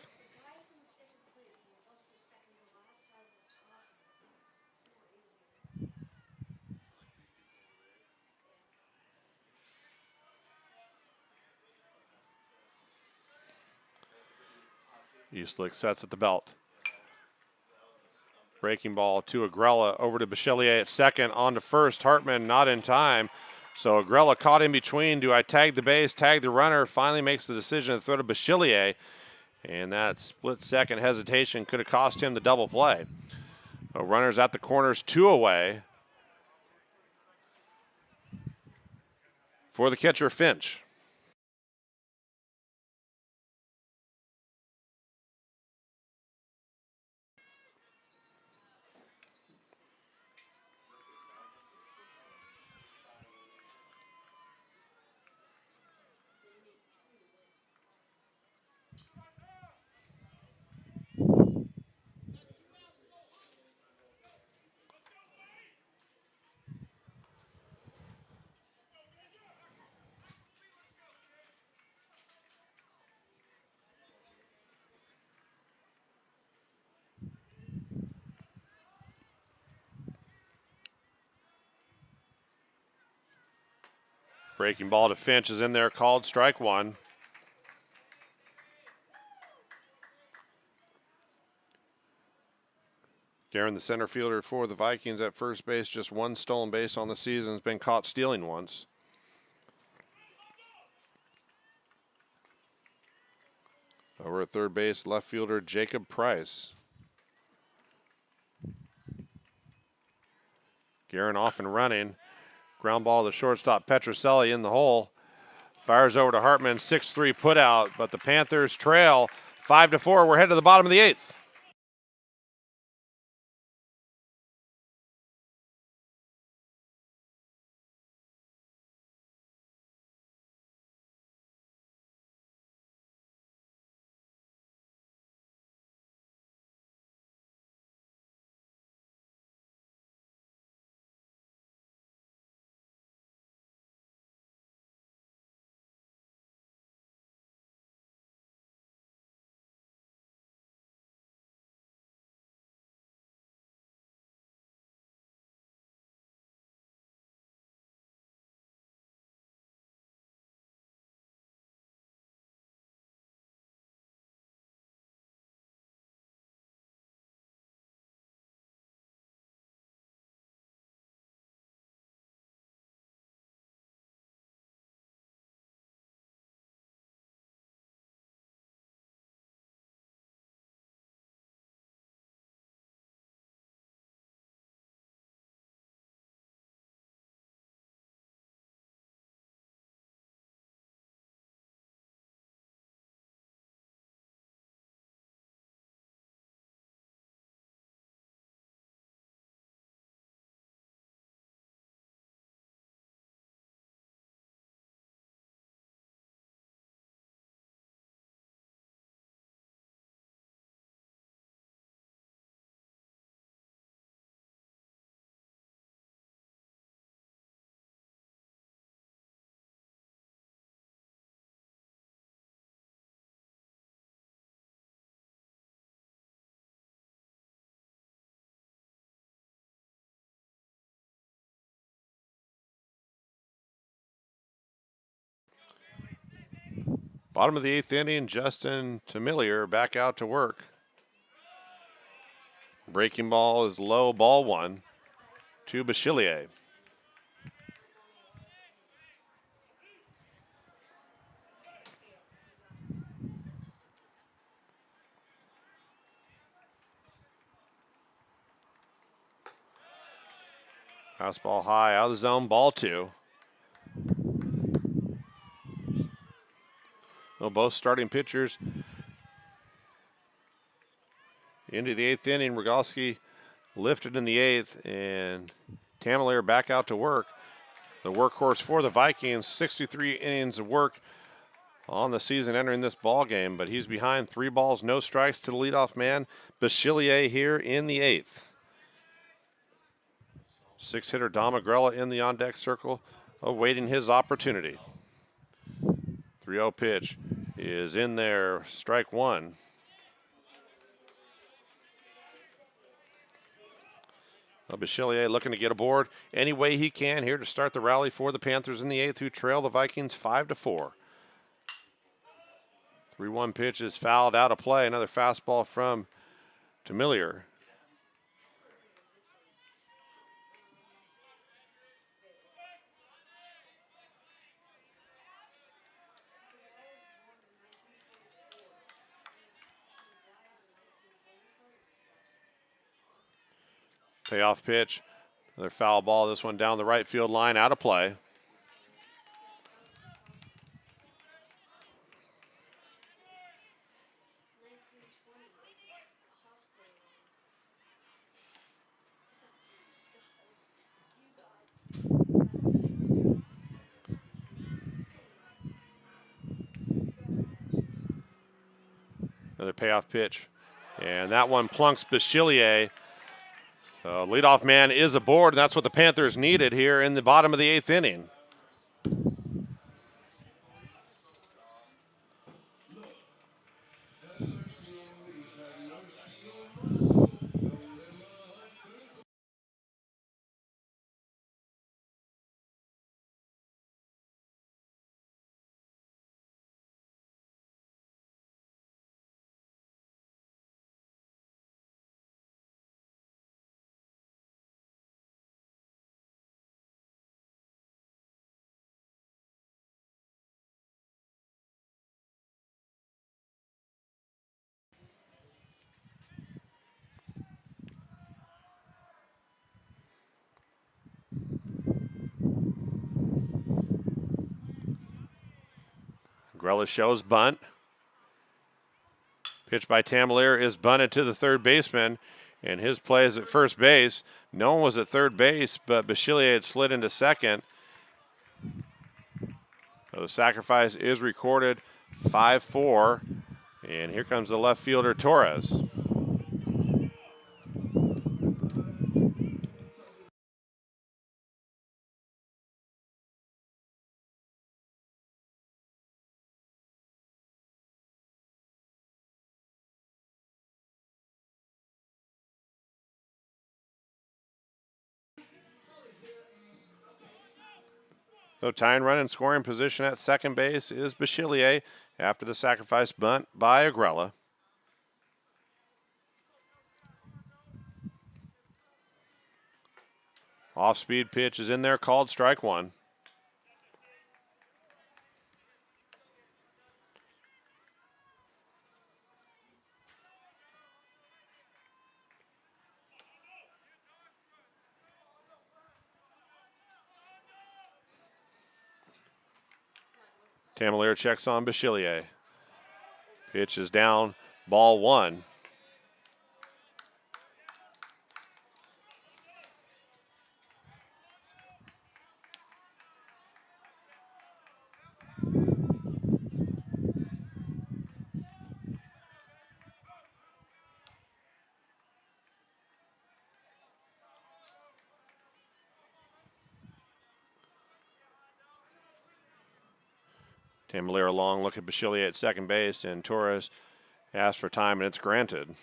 Eastlick sets at the belt. Breaking ball to Agrella, over to Bachillier at second, on to first. Hartman not in time. So Agrella caught in between. Do I tag the base, tag the runner? Finally makes the decision to throw to Bachillier. And that split-second hesitation could have cost him the double play. Runners at the corners, 2 away. for the catcher, Finch. Breaking ball to Finch is in there, called strike one. Guerin, the center fielder for the Vikings at first base, just one stolen base on the season, has been caught stealing once. Over at third base, left fielder Jacob Price. Guerin off and running. Ground ball to shortstop Petroselli in the hole. Fires over to Hartman, 6-3 put out, but the Panthers trail 5-4. We're headed to the bottom of the eighth. Bottom of the eighth inning, Justin Tamilier back out to work. Breaking ball is low, ball one to Bachillier. Fastball high, out of the zone, ball two. Well, both starting pitchers into the eighth inning. Rogalski lifted in the eighth, and Tamilier back out to work. The workhorse for the Vikings, 63 innings of work on the season entering this ball game, but he's behind 3 balls, no strikes to the leadoff man, Bachillier, here in the eighth. 6-hitter Dom Agrella in the on-deck circle, awaiting his opportunity. 3-0 pitch is in there, strike one. Bachillier looking to get aboard any way he can here to start the rally for the Panthers in the eighth, who trail the Vikings 5-4. 3-1 pitch is fouled out of play. Another fastball from Tamilier. Payoff pitch. Another foul ball. This one down the right field line, out of play. Another payoff pitch. And that one plunks Bachillier. Leadoff man is aboard, and that's what the Panthers needed here in the bottom of the 8th inning. Grella shows bunt. Pitch by Tamalier is bunted to the third baseman, and his play is at first base. No one was at third base, but Bachillier had slid into second. So the sacrifice is recorded, 5-4, and here comes the left fielder, Torres. So tying run in scoring position at second base is Bachillier after the sacrifice bunt by Agrella. Off-speed pitch is in there, called strike one. Tamalier checks on Bachillier. Pitch is down, ball one. Tamalier a long look at Bachillier at second base, and Torres asks for time, and it's granted.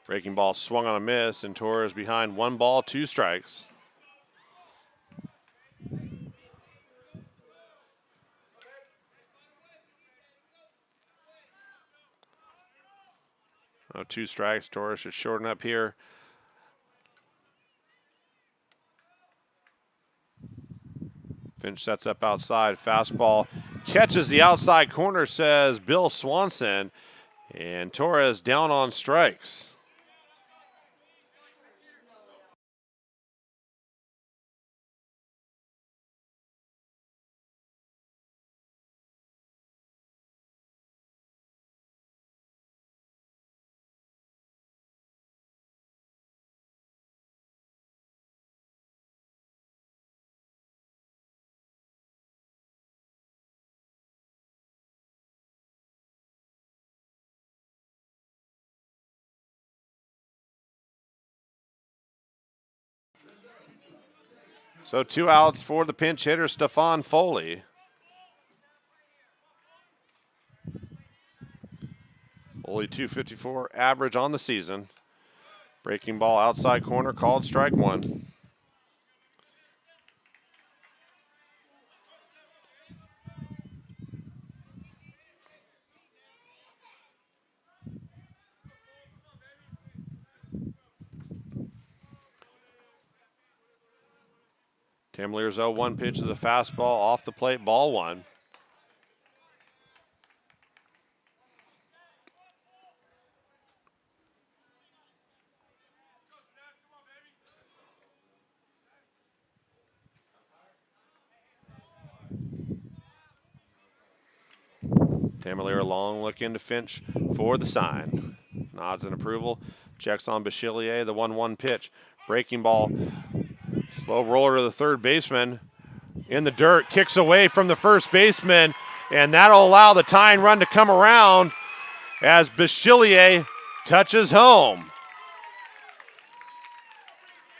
Breaking ball swung on a miss, and Torres behind 1 ball, 2 strikes. Oh, 2 strikes. Torres should shorten up here. Finch sets up outside. Fastball catches the outside corner, says Bill Swanson. And Torres down on strikes. So 2 outs for the pinch hitter, Stefan Foley. Foley 254 average on the season. Breaking ball outside corner, called strike one. Tamalier's 0-1 pitch is a fastball off the plate, ball one. Tamalier long look into Finch for the sign. Nods in approval. Checks on Bachillier, the 1-1 pitch. Breaking ball. Slow roller to the third baseman. In the dirt, kicks away from the first baseman, and that'll allow the tying run to come around as Bachillier touches home.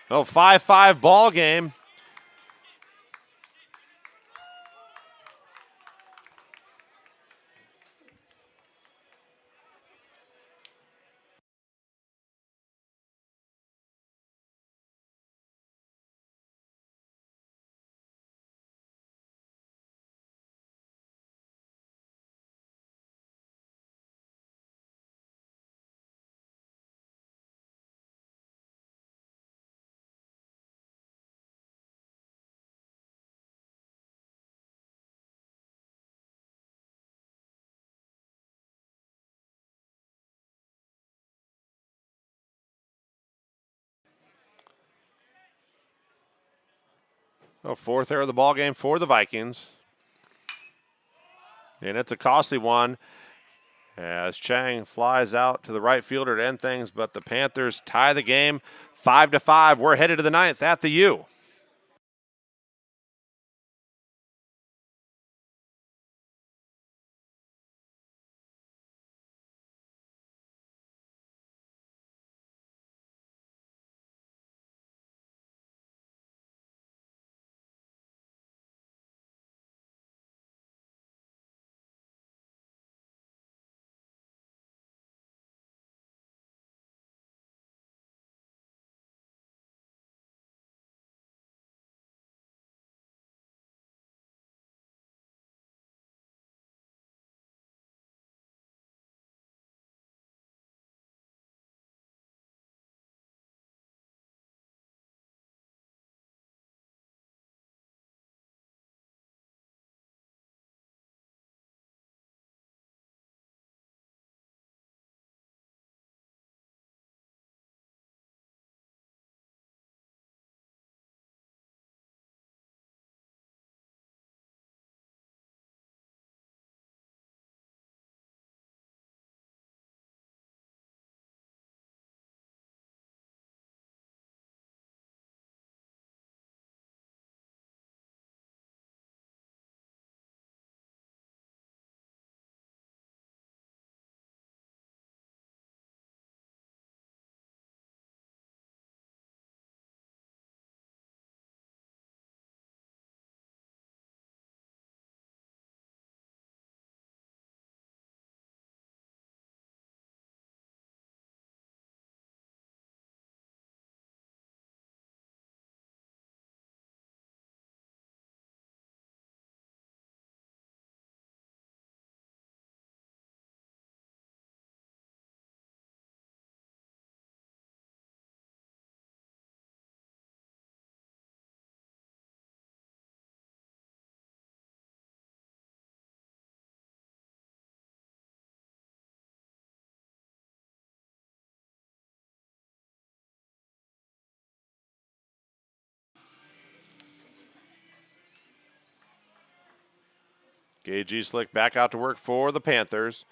5-5 ball game. Fourth error of the ball game for the Vikings. And it's a costly one as Chang flies out to the right fielder to end things, but the Panthers tie the game 5-5. We're headed to the ninth at the U. Gage Eastlick back out to work for the Panthers.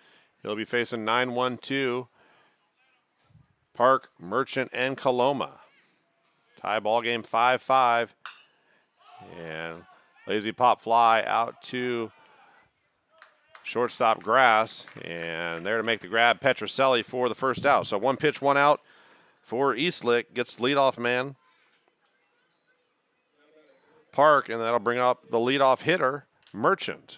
He'll be facing 9-1-2. Park, Merchant, and Coloma. Tie ball game 5-5. And lazy pop fly out to shortstop Grass. And there to make the grab, Petroselli for the first out. So one pitch, one out for Eastlick. Gets the leadoff man, Park, and that'll bring up the leadoff hitter, Merchant.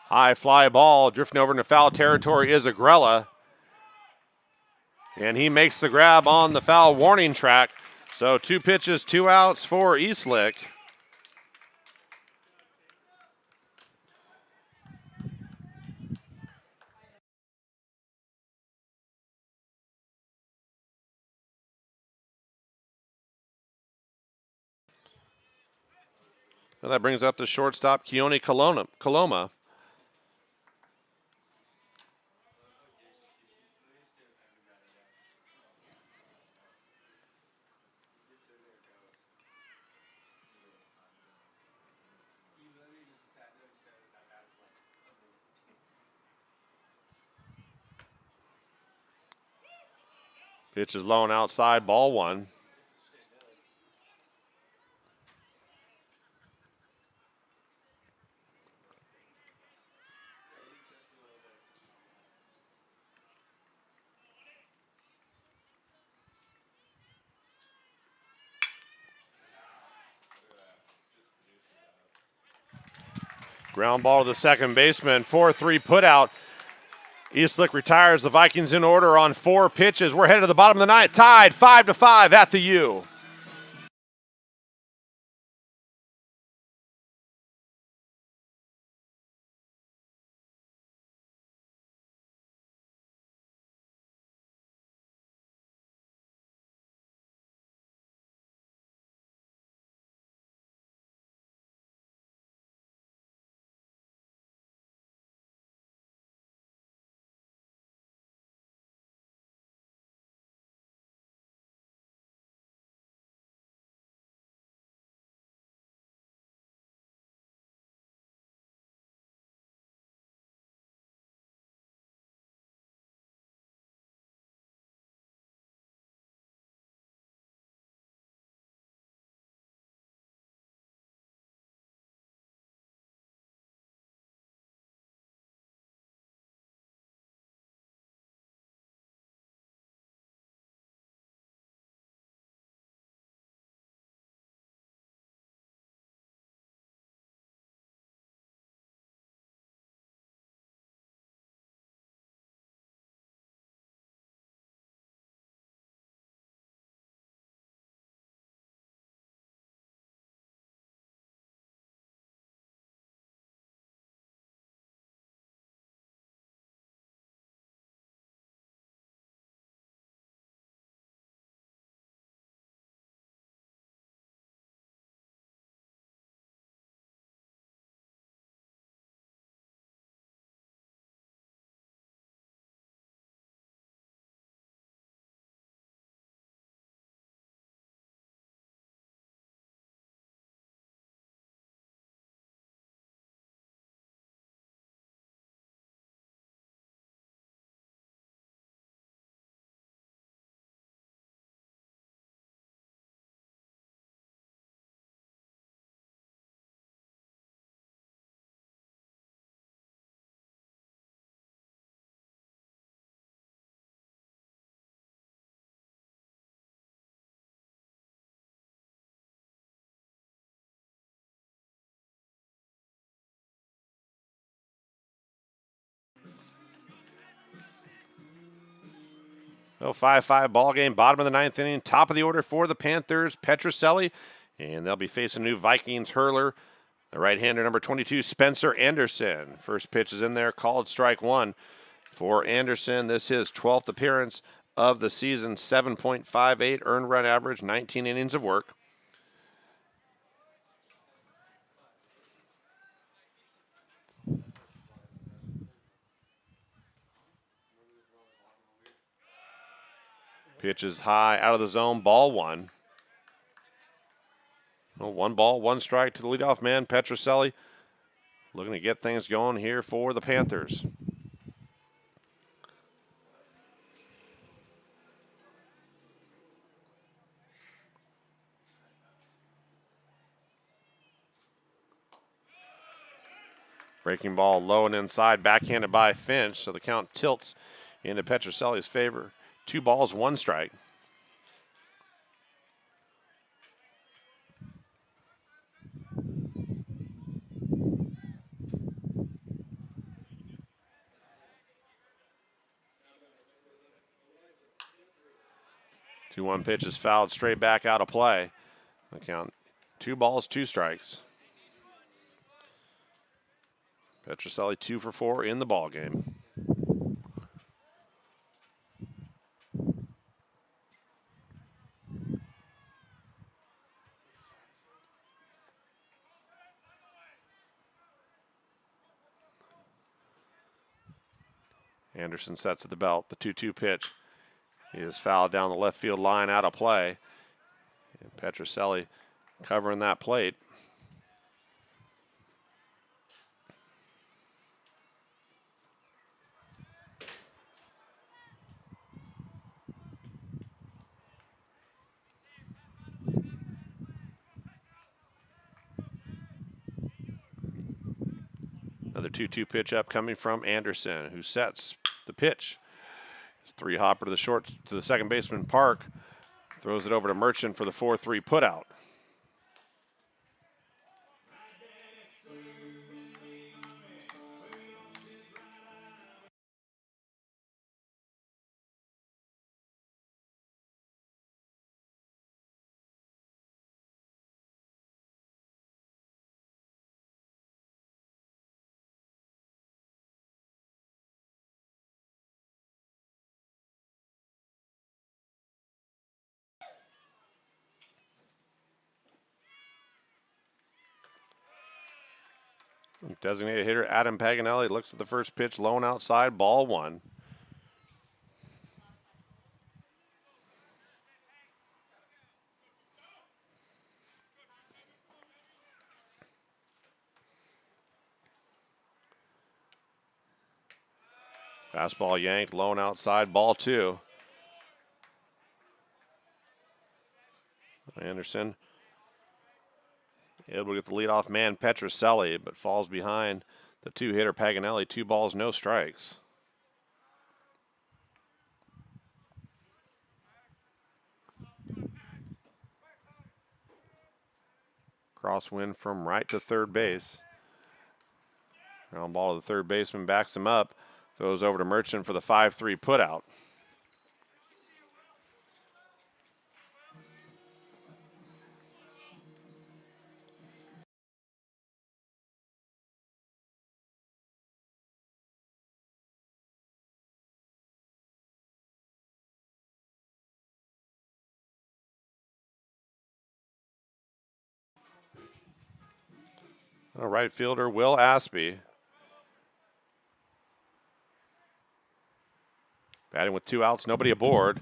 High fly ball, drifting over into foul territory is Agrella. And he makes the grab on the foul warning track. So 2 pitches, 2 outs for Eastlick. And that brings up the shortstop, Keone Coloma. Pitch is low and outside, ball one. Ground ball to the second baseman, 4-3 put out. Eastlick retires. The Vikings in order on 4 pitches. We're headed to the bottom of the ninth, tied 5-5 at the U. Oh, 5-5 ball game, bottom of the ninth inning, top of the order for the Panthers, Petroselli, and they'll be facing a new Vikings hurler, the right-hander number 22, Spencer Anderson. First pitch is in there, called strike one for Anderson. This is his 12th appearance of the season, 7.58 earned run average, 19 innings of work. Pitch is high, out of the zone, ball one. Well, 1 ball, 1 strike to the leadoff man, Petroselli, looking to get things going here for the Panthers. Breaking ball low and inside, backhanded by Finch, so the count tilts into Petroselli's favor. 2 balls, 1 strike. Two 1 pitch is fouled straight back out of play. The count 2 balls, 2 strikes. Petroselli 2 for 4 in the ball game. Anderson sets at the belt, the 2-2 pitch. He is fouled down the left field line, out of play. And Petroselli covering that plate. Another 2-2 pitch up coming from Anderson, who sets the pitch. It's 3-hopper to the second baseman Park. Throws it over to Merchant for the 4-3 putout. Designated hitter Adam Paganelli looks at the first pitch, lone outside, ball 1. Fastball yanked, lone outside, ball 2. Anderson able to get the leadoff man Petroselli, but falls behind the 2-hitter Paganelli. 2 balls, no strikes. Crosswind from right to third base. Ground ball to the third baseman, backs him up. Throws over to Merchant for the 5-3 putout. Right fielder Will Aspie. Batting with 2 outs, nobody aboard.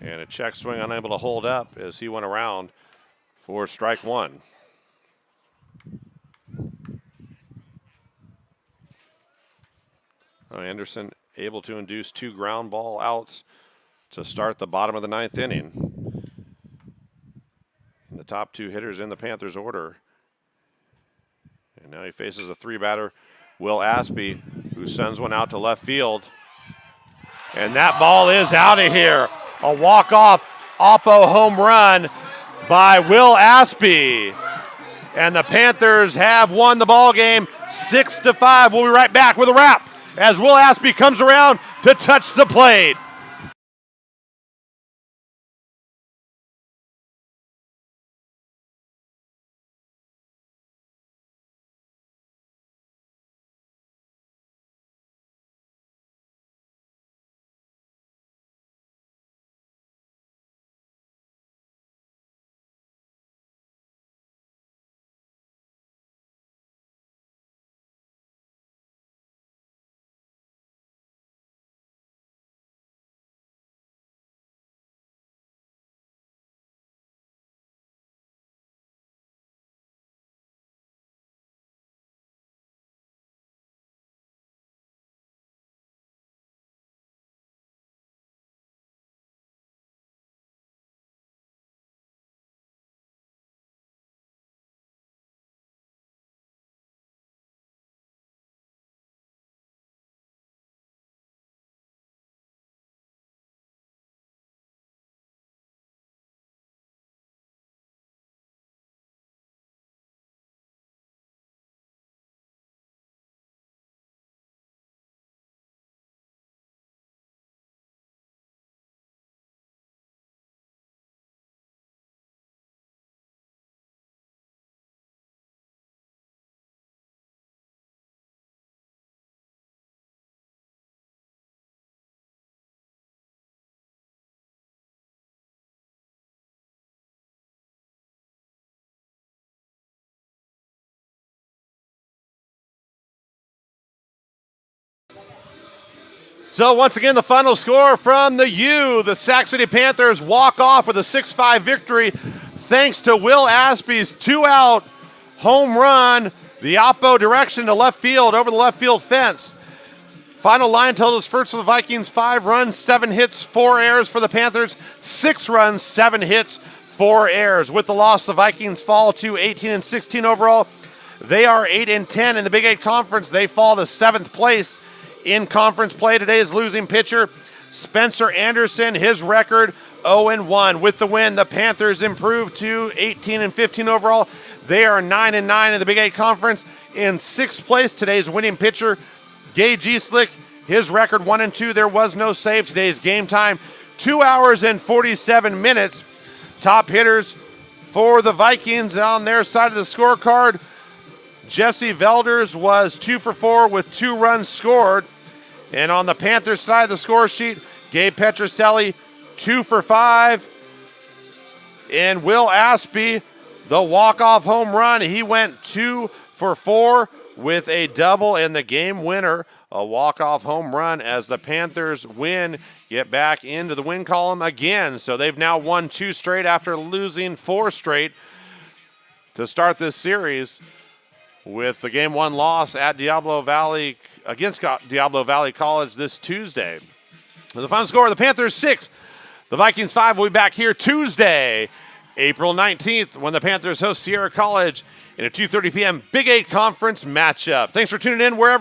And a check swing unable to hold up as he went around for strike 1. Anderson able to induce 2 ground ball outs to start the bottom of the 9th inning. And the top 2 hitters in the Panthers order. And now he faces a 3-batter, Will Aspie, who sends one out to left field. And that ball is out of here. A walk-off Oppo home run by Will Aspie. And the Panthers have won the ball game 6-5. We'll be right back with a wrap as Will Aspie comes around to touch the plate. So once again, the final score from the U. The Sac City Panthers walk off with a 6-5 victory thanks to Will Aspie's 2-out home run, the oppo direction to left field over the left field fence. Final line totals first for the Vikings, 5 runs, 7 hits, 4 errors for the Panthers, 6 runs, 7 hits, 4 errors. With the loss, the Vikings fall to 18-16 overall. They are 8-10 in the Big 8 Conference. They fall to 7th place in conference play. Today's losing pitcher, Spencer Anderson, his record 0-1. With the win, the Panthers improve to 18-15 overall. They are 9-9 in the Big 8 Conference. In 6th place, today's winning pitcher, Gage Eastlick, his record 1-2. There was no save. Today's game time, 2 hours and 47 minutes. Top hitters for the Vikings on their side of the scorecard, Jesse Velders was 2 for 4 with 2 runs scored. And on the Panthers side of the score sheet, Gabe Petroselli, 2 for 5. And Will Aspie, the walk-off home run, he went 2 for 4 with a double and the game winner, a walk-off home run as the Panthers win, get back into the win column again. So they've now won 2 straight after losing 4 straight to start this series, with the Game 1 loss at Diablo Valley against Diablo Valley College this Tuesday. The final score, the Panthers 6, the Vikings 5. We'll be back here Tuesday, April 19th, when the Panthers host Sierra College in a 2:30 p.m. Big 8 Conference matchup. Thanks for tuning in wherever